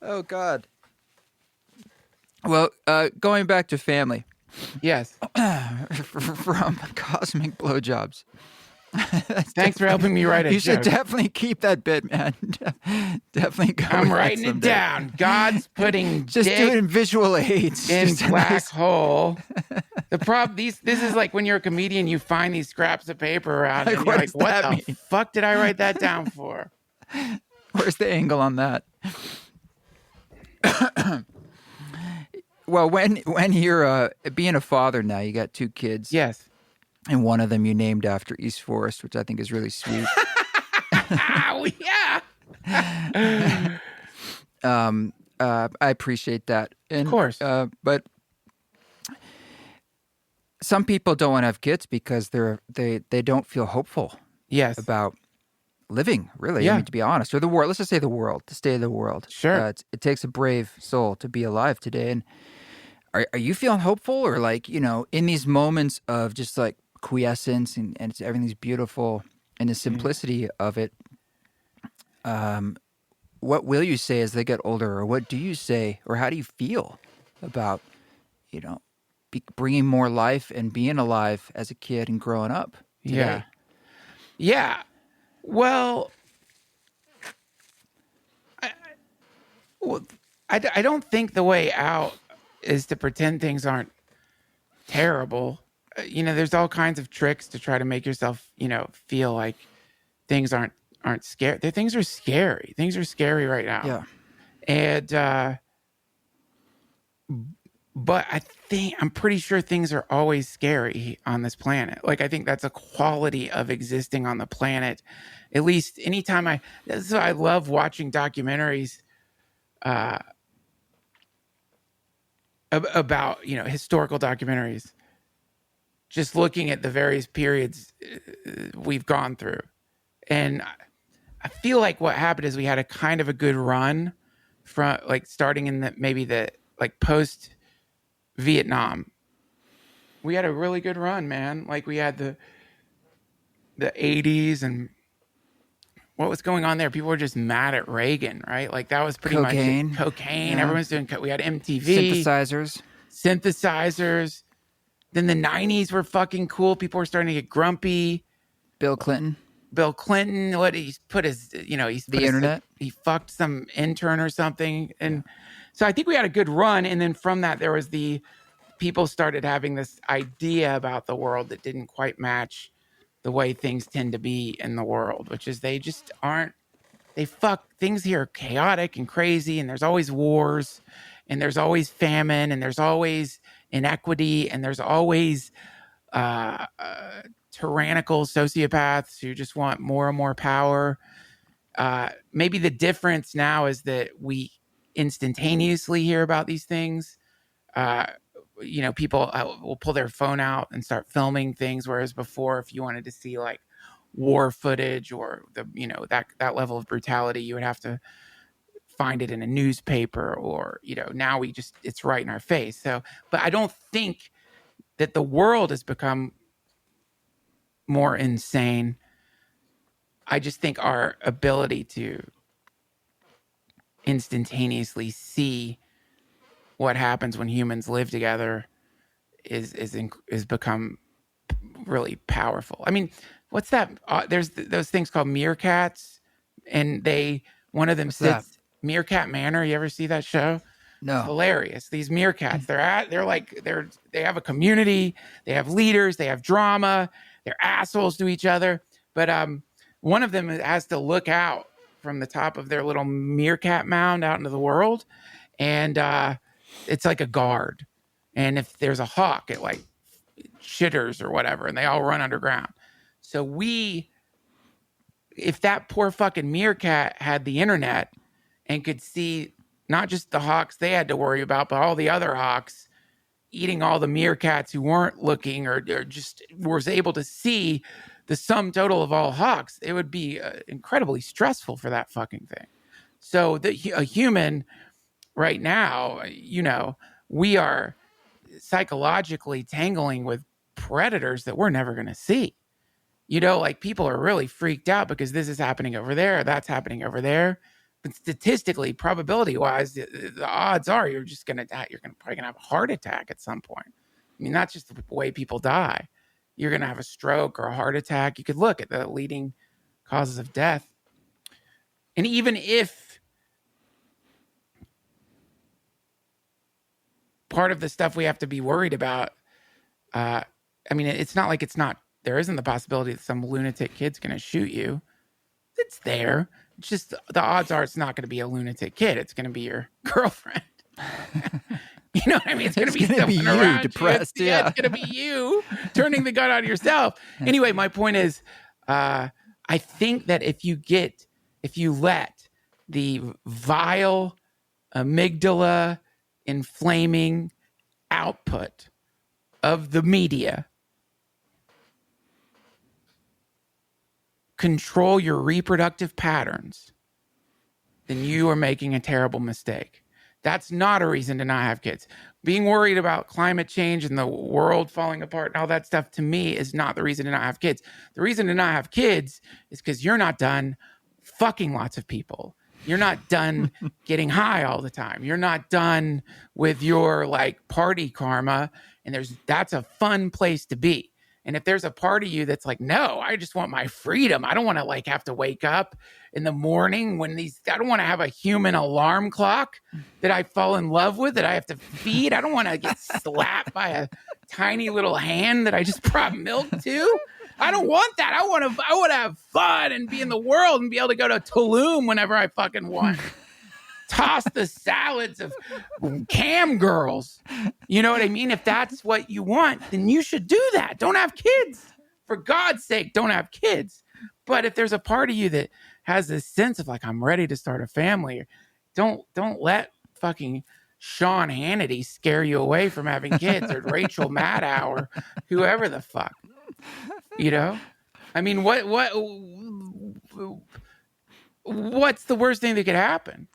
Oh, God. Well, going back to family. Yes. From cosmic blowjobs. Thanks for helping me write it. You should definitely keep that bit, man. Definitely go. I'm writing it down. God's putting just dick doing visual aids in just black hole. The problem, this is like when you're a comedian, you find these scraps of paper around, and you're like, "What the fuck did I write that down for?" Where's the angle on that? Well, when you're being a father now, you got 2 kids. Yes. And one of them you named after East Forest, which I think is really sweet. Oh, yeah. I appreciate that. And, of course. But some people don't want to have kids because they don't feel hopeful. Yes. About living, really. Yeah. I mean, to be honest, or the world. Let's just say the world, to stay in the world. Sure. It takes a brave soul to be alive today. And are you feeling hopeful, or like, in these moments of just like quiescence and everything's beautiful and the simplicity of it, what will you say as they get older, or what do you say, or how do you feel about, bringing more life and being alive as a kid and growing up today? Yeah. Well, I don't think the way out is to pretend things aren't terrible. There's all kinds of tricks to try to make yourself, feel like things aren't scary. Things are scary. Things are scary right now. Yeah. And, but I'm pretty sure things are always scary on this planet. Like, I think that's a quality of existing on the planet. At least anytime that's why I love watching documentaries, about, historical documentaries, just looking at the various periods we've gone through. And I feel like what happened is we had a kind of a good run from like starting in the post Vietnam. We had a really good run, man. Like we had the 80s and what was going on there? People were just mad at Reagan, right? Like that was pretty much it. Cocaine. Yeah. Everyone's doing. We had MTV synthesizers. Then the 90s were fucking cool. People were starting to get grumpy. Bill Clinton. What he's put his, internet. He fucked some intern or something, and so I think we had a good run. And then from that, there was people started having this idea about the world that didn't quite match the way things tend to be in the world, which is they just aren't. Things here are chaotic and crazy, and there's always wars, and there's always famine, and there's always inequity, and there's always tyrannical sociopaths who just want more and more power. Maybe the difference now is that we instantaneously hear about these things. People will pull their phone out and start filming things, whereas before, if you wanted to see like war footage or that level of brutality, you would have to find it in a newspaper, or now it's right in our face. So, but I don't think that the world has become more insane. I just think our ability to instantaneously see what happens when humans live together is become really powerful. I mean, what's that? There's those things called meerkats, and one of them What's that? sits Meerkat Manor. You ever see that show? No. It's hilarious. These meerkats, they have a community, they have leaders, they have drama, they're assholes to each other. But one of them has to look out from the top of their little meerkat mound out into the world, and it's like a guard. And if there's a hawk, it like shitters or whatever, and they all run underground. So if that poor fucking meerkat had the internet and could see not just the hawks they had to worry about, but all the other hawks eating all the meerkats who weren't looking, or just was able to see the sum total of all hawks, it would be incredibly stressful for that fucking thing. So a human right now, we are psychologically tangling with predators that we're never going to see. Like people are really freaked out because this is happening over there, that's happening over there. But statistically, probability wise, the odds are you're probably gonna have a heart attack at some point. I mean, that's just the way people die. You're gonna have a stroke or a heart attack. You could look at the leading causes of death. And even if part of the stuff we have to be worried about, I mean, it's not like there isn't the possibility that some lunatic kid's going to shoot you. It's there. It's just the odds are it's not going to be a lunatic kid. It's going to be your girlfriend. You know what I mean? It's going to be someone you, around depressed. you. It's going to be you turning the gun on yourself. Anyway, my point is, I think that if you let the vile amygdala inflaming output of the media control your reproductive patterns, then you are making a terrible mistake. That's not a reason to not have kids. Being worried about climate change and the world falling apart and all that stuff, to me, is not the reason to not have kids. The reason to not have kids is because you're not done fucking lots of people. You're not done getting high all the time. You're not done with your like party karma. And that's a fun place to be. And if there's a part of you that's like, no, I just want my freedom. I don't want to like have to wake up in the morning I don't want to have a human alarm clock that I fall in love with, that I have to feed. I don't want to get slapped by a tiny little hand that I just brought milk to. I don't want that. I want to have fun and be in the world and be able to go to Tulum whenever I fucking want. Toss the salads of cam girls. You know what I mean? If that's what you want, then you should do that. Don't have kids. For God's sake, don't have kids. But if there's a part of you that has this sense of like, I'm ready to start a family, don't let fucking Sean Hannity scare you away from having kids, or Rachel Maddow, or whoever the fuck. I mean, what's the worst thing that could happen?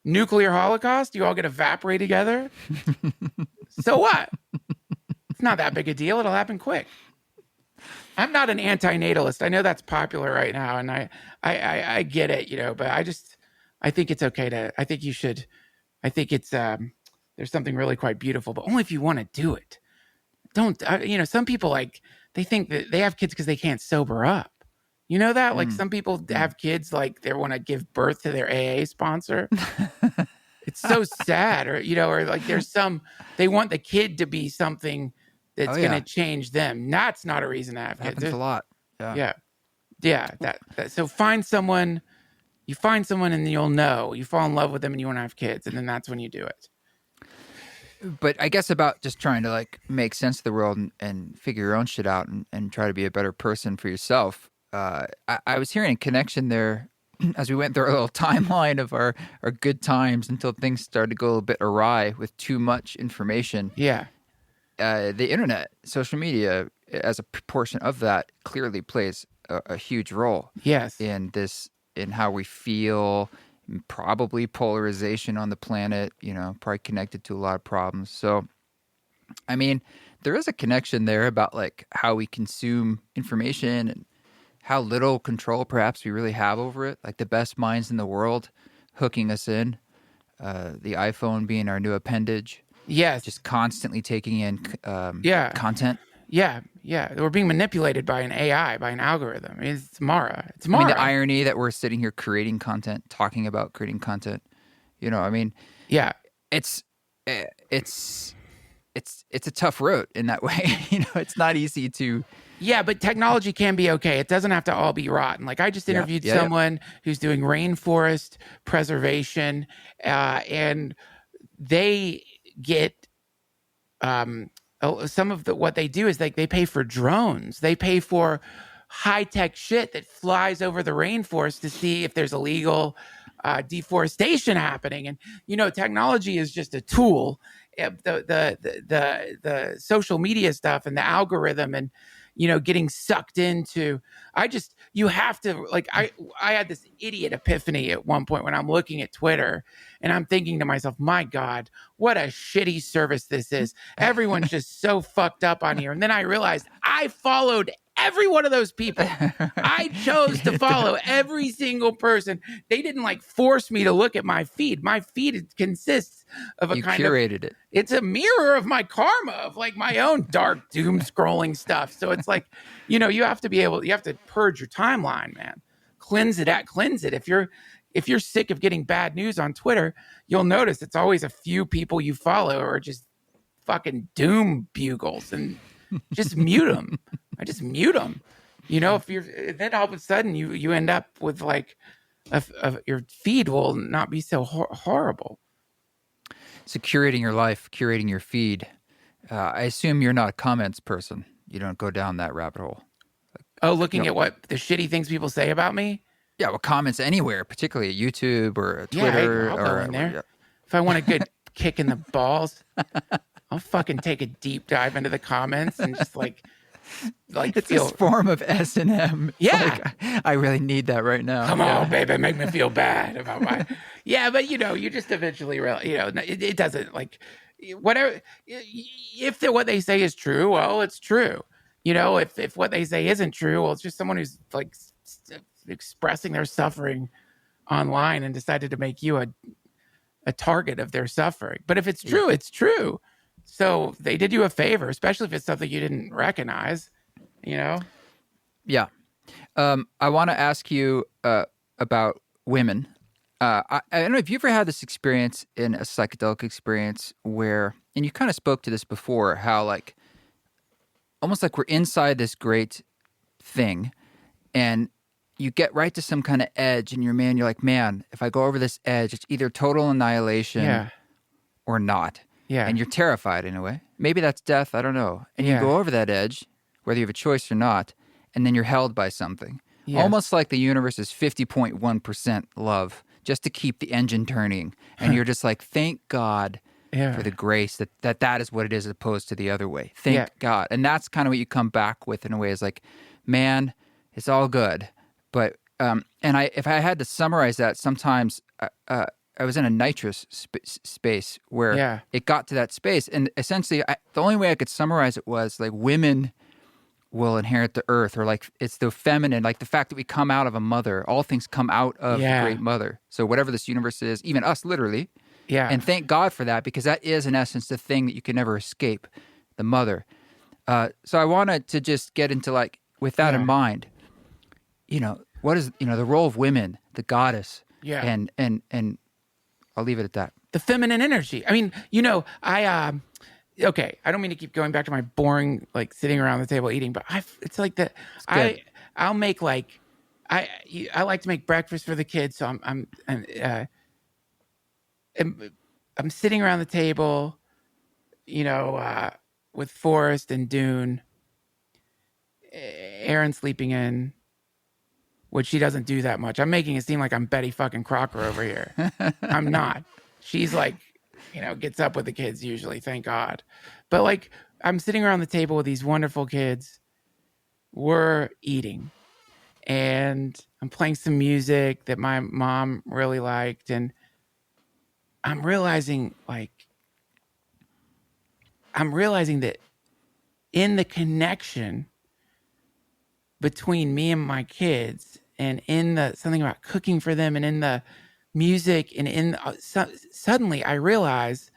Nuclear holocaust? You all get evaporated together? So what? It's not that big a deal. It'll happen quick. I'm not an antinatalist. I know that's popular right now, and I get it, but I think it's okay I think you should. I think it's there's something really quite beautiful, but only if you want to do it. Don't some people they think that they have kids because they can't sober up. You know that? Like some people have kids like they want to give birth to their AA sponsor. It's so sad. Or like they want the kid to be something that's going to change them. That's not a reason to have kids. Happens a lot. Yeah. So you find someone and then you'll know. You fall in love with them and you want to have kids, and then that's when you do it. But I guess about just trying to like make sense of the world and figure your own shit out and try to be a better person for yourself. I was hearing a connection there as we went through our little timeline of our good times until things started to go a little bit awry with too much information. Yeah. The internet, social media, as a proportion of that, clearly plays a huge role. Yes. In how we feel, probably polarization on the planet. Probably connected to a lot of problems. So, I mean, there is a connection there about like how we consume information and how little control perhaps we really have over it. Like the best minds in the world hooking us in, the iPhone being our new appendage. Yes. Just constantly taking in content. Yeah. We're being manipulated by an AI, by an algorithm. It's Mara. I mean, the irony that we're sitting here creating content, talking about creating content. Yeah. It's a tough road in that way. It's not easy to. Yeah, but technology can be okay. It doesn't have to all be rotten. Like I just interviewed someone who's doing rainforest preservation, and they get some of what they do is they pay for drones. They pay for high-tech shit that flies over the rainforest to see if there's illegal deforestation happening. And technology is just a tool. The social media stuff and the algorithm and getting sucked into. You have to, like, I had this idiot epiphany at one point when I'm looking at Twitter and I'm thinking to myself, my God, what a shitty service this is. Everyone's just so fucked up on here. And then I realized I followed every one of those people. I chose to follow every single person. They didn't like force me to look at my feed. My feed consists of You curated it. It's a mirror of my karma, of like my own dark doom scrolling stuff. So it's like, you have to purge your timeline, man. Cleanse it. If you're sick of getting bad news on Twitter, you'll notice it's always a few people you follow are just fucking doom bugles, and just mute them. I just mute them. Then all of a sudden you end up with like your feed will not be so horrible. So curating your life, curating your feed. I assume you're not a comments person. You don't go down that rabbit hole. Looking at what the shitty things people say about me? Yeah, well, comments anywhere, particularly at YouTube or Twitter. Yeah, I'll go in there. If I want a good kick in the balls, I'll fucking take a deep dive into the comments and just like it's a form of S&M. Yeah. Like, I really need that right now. Come on, baby, make me feel bad about my. Yeah, but you just eventually it doesn't like whatever. If what they say is true, well, it's true. If what they say isn't true, well, it's just someone who's like expressing their suffering online and decided to make you a target of their suffering. But if it's true, it's true. So they did you a favor, especially if it's something you didn't recognize, Yeah. I want to ask you about women. I don't know if you ever had this experience in a psychedelic experience where, and you kind of spoke to this before, how like, almost like we're inside this great thing and you get right to some kind of edge and you're like, man, if I go over this edge, it's either total annihilation or not. Yeah. And you're terrified in a way. Maybe that's death. I don't know. And you go over that edge, whether you have a choice or not, and then you're held by something. Yes. Almost like the universe is 50.1% love, just to keep the engine turning. And you're just like, thank God for the grace that is what it is as opposed to the other way. Thank God. And that's kind of what you come back with in a way, is like, man, it's all good. But, if I had to summarize that, sometimes I was in a nitrous space where it got to that space. And essentially, the only way I could summarize it was like women will inherit the earth, or like it's the feminine, like the fact that we come out of a mother. All things come out of the great mother. So whatever this universe is, even us literally. Yeah. And thank God for that, because that is in essence the thing that you can never escape, the mother. So I wanted to just get into like, with that in mind, what is, the role of women, the goddess. Yeah. And I'll leave it at that. The feminine energy. I mean, okay, I don't mean to keep going back to my boring, like sitting around the table eating, but it's like that. I'll make like, I like to make breakfast for the kids. So I'm sitting around the table with Forrest and Dune, Aaron sleeping in, which she doesn't do that much. I'm making it seem like I'm Betty fucking Crocker over here. I'm not. She's like, gets up with the kids usually, thank God. But like, I'm sitting around the table with these wonderful kids. We're eating. And I'm playing some music that my mom really liked. And I'm realizing that in the connection between me and my kids, and in the something about cooking for them, and in the music, and suddenly I realize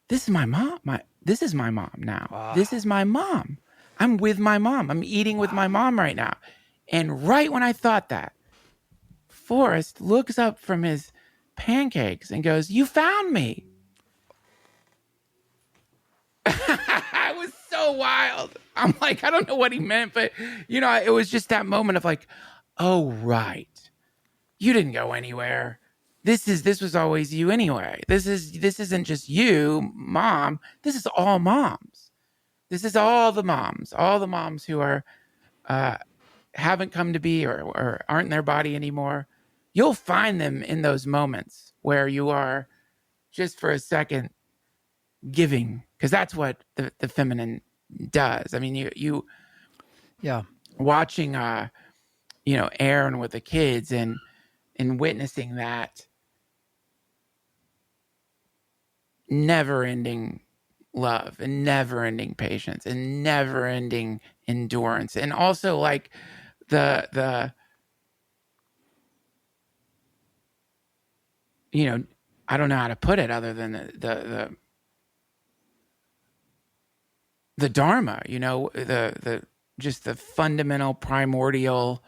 this is my mom. This is my mom now. Wow. This is my mom. I'm with my mom. I'm eating with my mom right now. And right when I thought that, Forrest looks up from his pancakes and goes, "You found me." I was so wild. I'm like, I don't know what he meant, but it was just that moment of like, oh, right. You didn't go anywhere. This was always you anyway. This isn't just you, mom. This is all moms. This is all the moms who are haven't come to be or aren't in their body anymore. You'll find them in those moments where you are just for a second giving, because that's what the feminine does. I mean, you watching Aaron with the kids and witnessing that never-ending love and never-ending patience and never-ending endurance, and also like the I don't know how to put it other than the Dharma, the just the fundamental primordial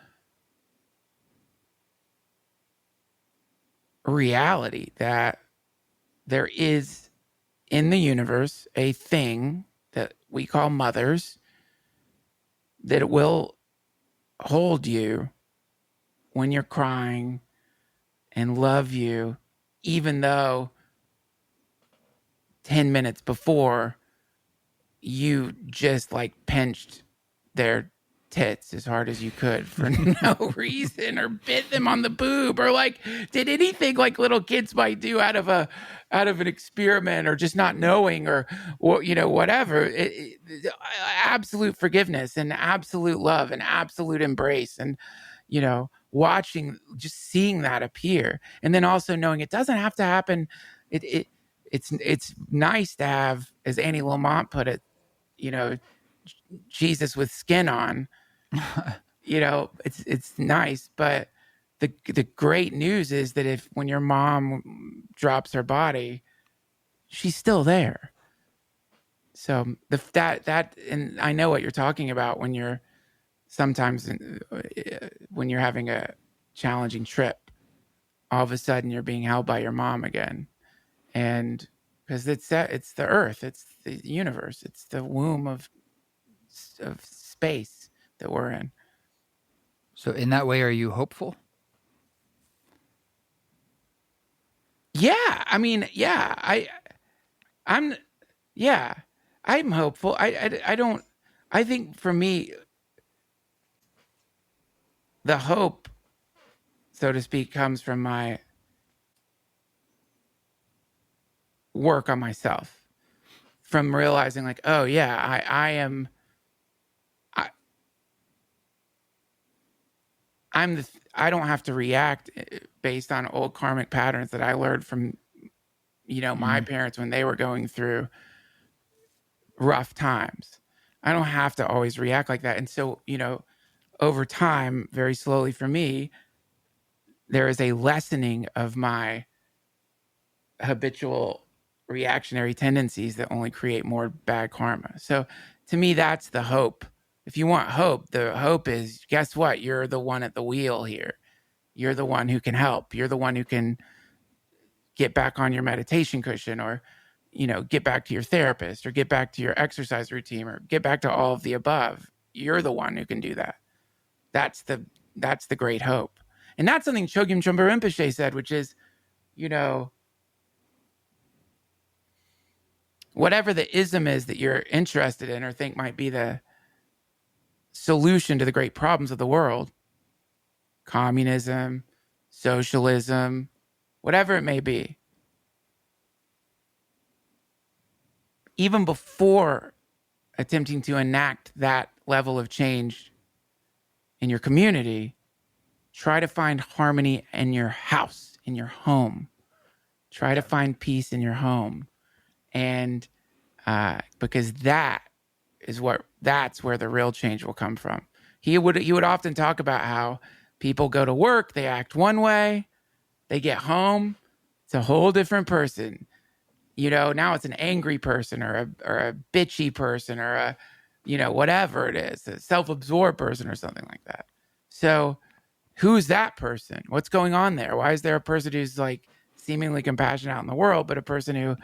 reality that there is in the universe a thing that we call mothers that will hold you when you're crying and love you, even though 10 minutes before you just like pinched their tits as hard as you could for no reason, or bit them on the boob, or like did anything like little kids might do out of an experiment, or just not knowing, or whatever. Absolute forgiveness and absolute love and absolute embrace, and watching, just seeing that appear, and then also knowing it doesn't have to happen. It's nice to have, as Annie Lamont put it, Jesus with skin on. It's nice, but the great news is that when your mom drops her body, she's still there. So that and I know what you're talking about when you're sometimes when you're having a challenging trip, all of a sudden you're being held by your mom again, and because it's the earth, it's the universe, it's the womb of space that we're in. So in that way, are you hopeful? Yeah, I mean, yeah, I'm hopeful. I think for me, the hope, so to speak, comes from my work on myself, from realizing like, oh yeah, I don't have to react based on old karmic patterns that I learned from, my parents when they were going through rough times. I don't have to always react like that. And so, over time, very slowly for me, there is a lessening of my habitual reactionary tendencies that only create more bad karma. So to me, that's the hope. If you want hope, the hope is, guess what? You're the one at the wheel here. You're the one who can help. You're the one who can get back on your meditation cushion, or, get back to your therapist, or get back to your exercise routine, or get back to all of the above. You're the one who can do that. That's the great hope. And that's something Chögyam Trungpa Rinpoche said, which is, whatever the ism is that you're interested in or think might be the solution to the great problems of the world, communism, socialism, whatever it may be, even before attempting to enact that level of change in your community, try to find harmony in your house, in your home. Try to find peace in your home. And because that's where the real change will come from. He would often talk about how people go to work, they act one way, they get home, it's a whole different person. Now it's an angry person or a bitchy person or a, whatever it is, a self-absorbed person or something like that. So who's that person? What's going on there? Why is there a person who's like seemingly compassionate out in the world, but a person who,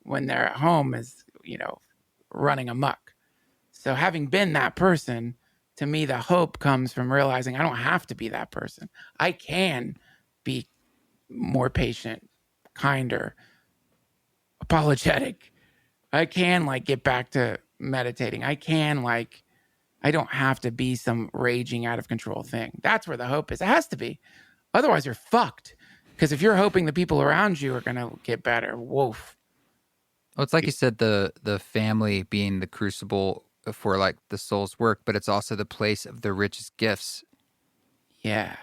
when they're at home, is, running amok? So having been that person, to me, the hope comes from realizing I don't have to be that person. I can be more patient, kinder, apologetic. I can get back to meditating. I don't have to be some raging out of control thing. That's where the hope is. It has to be. Otherwise you're fucked. Because if you're hoping the people around you are going to get better, woof. Well, it's like you said, the family being the crucible for the soul's work, but it's also the place of the richest gifts. Yeah.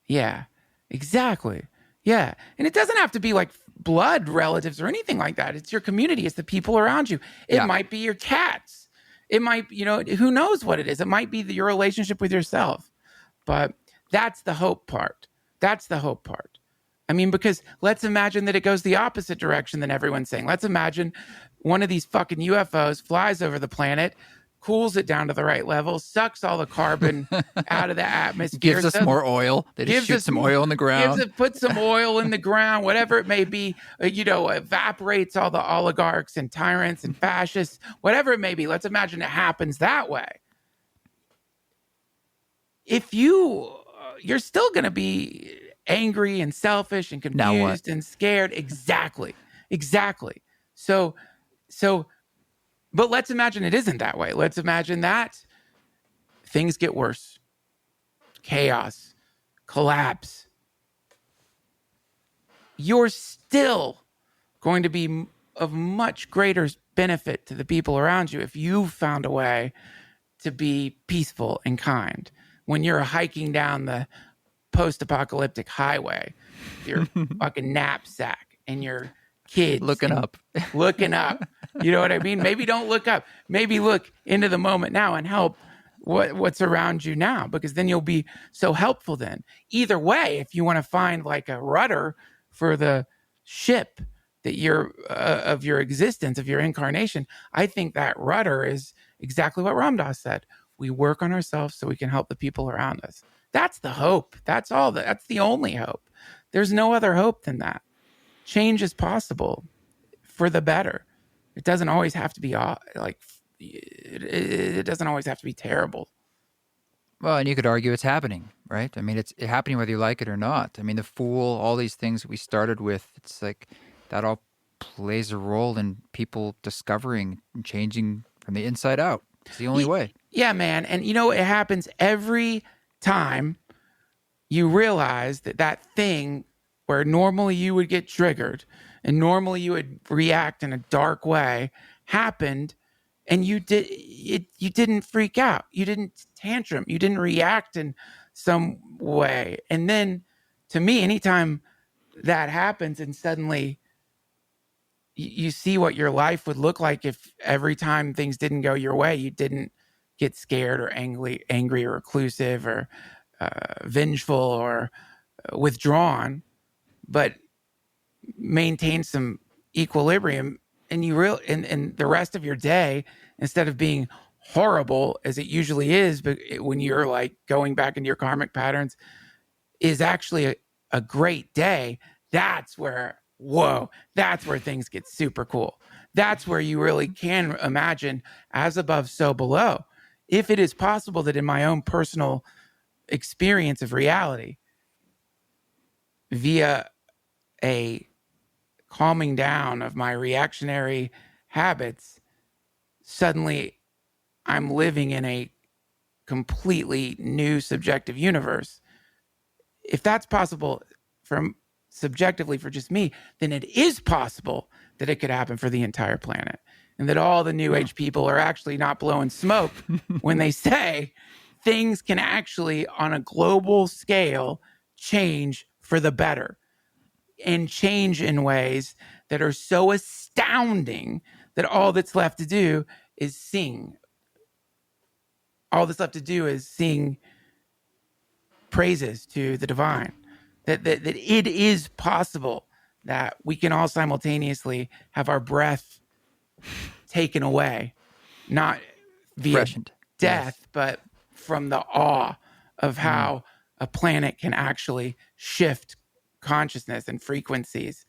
Yeah. Exactly. Yeah. And it doesn't have to be blood relatives or anything like that. It's your community. It's the people around you. It might be your cats. It might, who knows what it is. It might be your relationship with yourself. But that's the hope part. I mean, because let's imagine that it goes the opposite direction than everyone's saying. Let's imagine one of these fucking UFOs flies over the planet, cools it down to the right level, sucks all the carbon out of the atmosphere. Gives us more oil. They just shoot some oil in the ground. Puts some oil in the ground, whatever it may be, evaporates all the oligarchs and tyrants and fascists, whatever it may be. Let's imagine it happens that way. If you're still going to be angry and selfish and confused and scared. Exactly. So, but let's imagine it isn't that way. Let's imagine that things get worse. Chaos, collapse. You're still going to be of much greater benefit to the people around you if you've found a way to be peaceful and kind. When you're hiking down the post-apocalyptic highway, your fucking knapsack and your kids looking up. You know what I mean? Maybe don't look up. Maybe look into the moment now and help what's around you now, because then you'll be so helpful then. Either way, if you want to find a rudder for the ship that you're of your existence, of your incarnation, I think that rudder is exactly what Ram Dass said. We work on ourselves so we can help the people around us. That's the hope. That's the only hope. There's no other hope than that. Change is possible for the better. It doesn't always have to be it doesn't always have to be terrible. Well, and you could argue it's happening, right? I mean, it's happening whether you like it or not. I mean, the Fool, all these things we started with, it's that all plays a role in people discovering and changing from the inside out. It's the only way. Yeah, man. And it happens every time you realize that thing where normally you would get triggered and normally you would react in a dark way happened, and you didn't freak out. You didn't tantrum. You didn't react in some way. And then, to me, anytime that happens and suddenly you see what your life would look like if every time things didn't go your way, you didn't get scared or angry or reclusive or vengeful or withdrawn, but maintain some equilibrium, and and the rest of your day, instead of being horrible as it usually is, but when you're going back into your karmic patterns, is actually a great day. That's where things get super cool. That's where you really can imagine as above, so below. If it is possible that in my own personal experience of reality, via a calming down of my reactionary habits, suddenly I'm living in a completely new subjective universe. If that's possible subjectively for just me, then it is possible that it could happen for the entire planet, and that all the New Age people are actually not blowing smoke when they say things can actually, on a global scale, change for the better, and change in ways that are so astounding that all that's left to do is sing. All that's left to do is sing praises to the divine. That it is possible that we can all simultaneously have our breath taken away, not via Freshened. death, Yes. but from the awe of how a planet can actually shift consciousness and frequencies,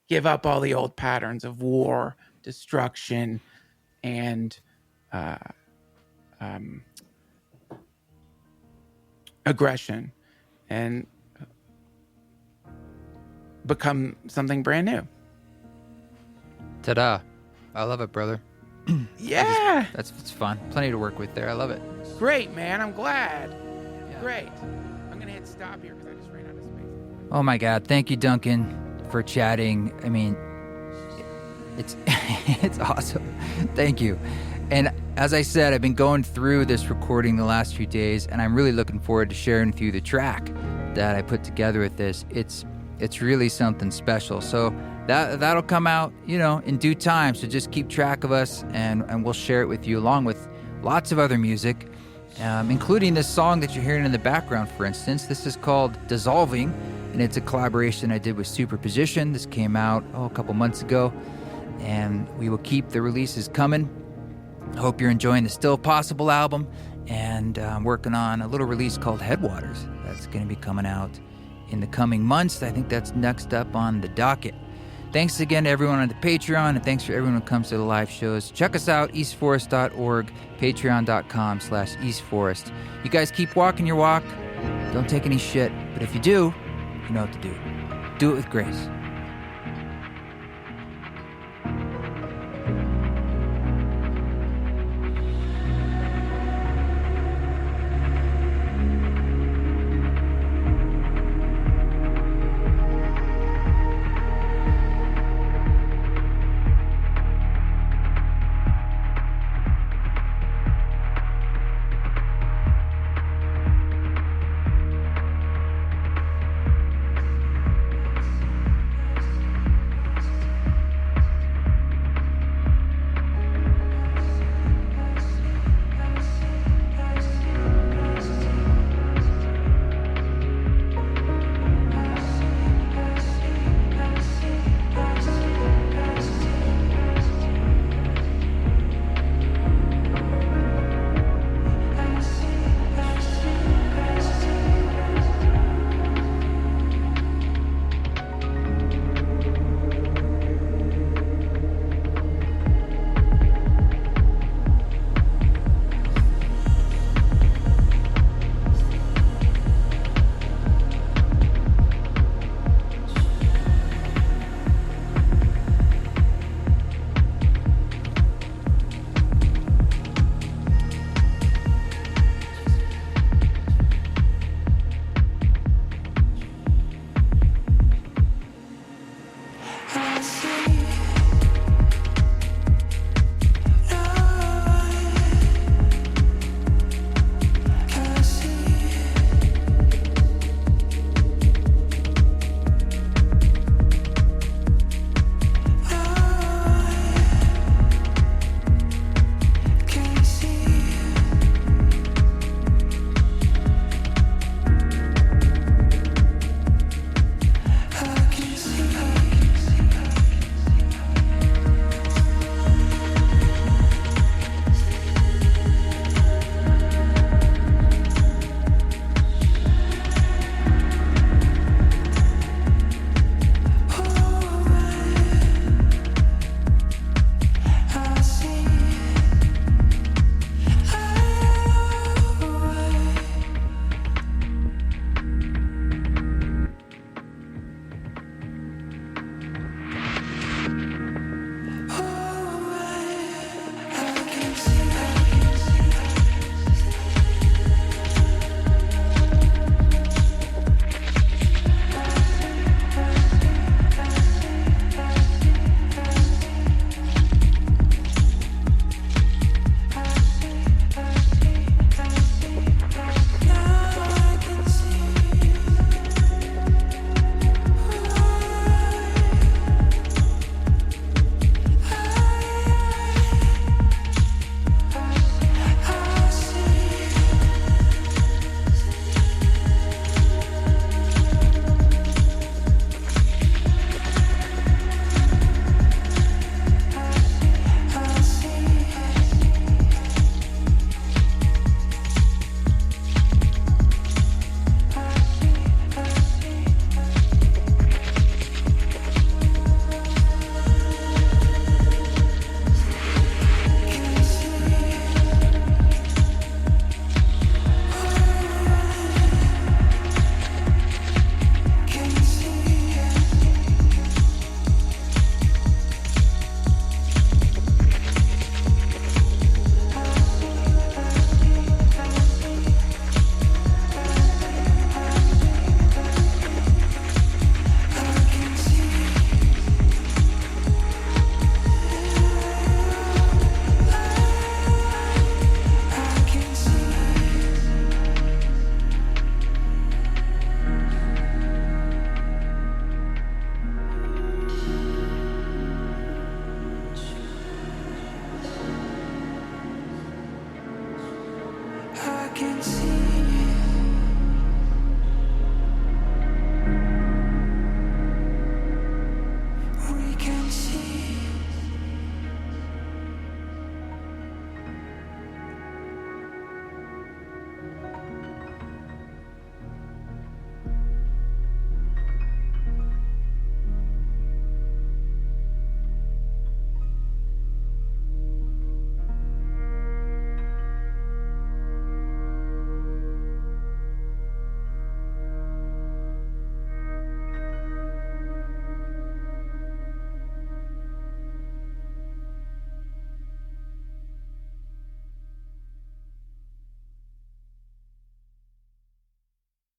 give up all the old patterns of war, destruction, and aggression, and become something brand new. Ta-da. I love it, brother. Yeah. It's fun. Plenty to work with there. I love it. Great, man. I'm glad. Yeah. Great. I'm going to hit stop here because I just ran out of space. Oh my God. Thank you, Duncan, for chatting. I mean, it's it's awesome. Thank you. And as I said, I've been going through this recording the last few days, and I'm really looking forward to sharing with you the track that I put together with this. It's really something special. So that'll come out, in due time. So just keep track of us, and we'll share it with you along with lots of other music, including this song that you're hearing in the background, for instance. This is called Dissolving, and it's a collaboration I did with Superposition. This came out, a couple months ago, and we will keep the releases coming. I hope you're enjoying the Still Possible album, and I'm working on a little release called Headwaters that's going to be coming out in the coming months. I think that's next up on the docket. Thanks again to everyone on the Patreon, and thanks for everyone who comes to the live shows. Check us out, eastforest.org, patreon.com/eastforest. You guys keep walking your walk. Don't take any shit, but if you do, you know what to do. Do it with grace.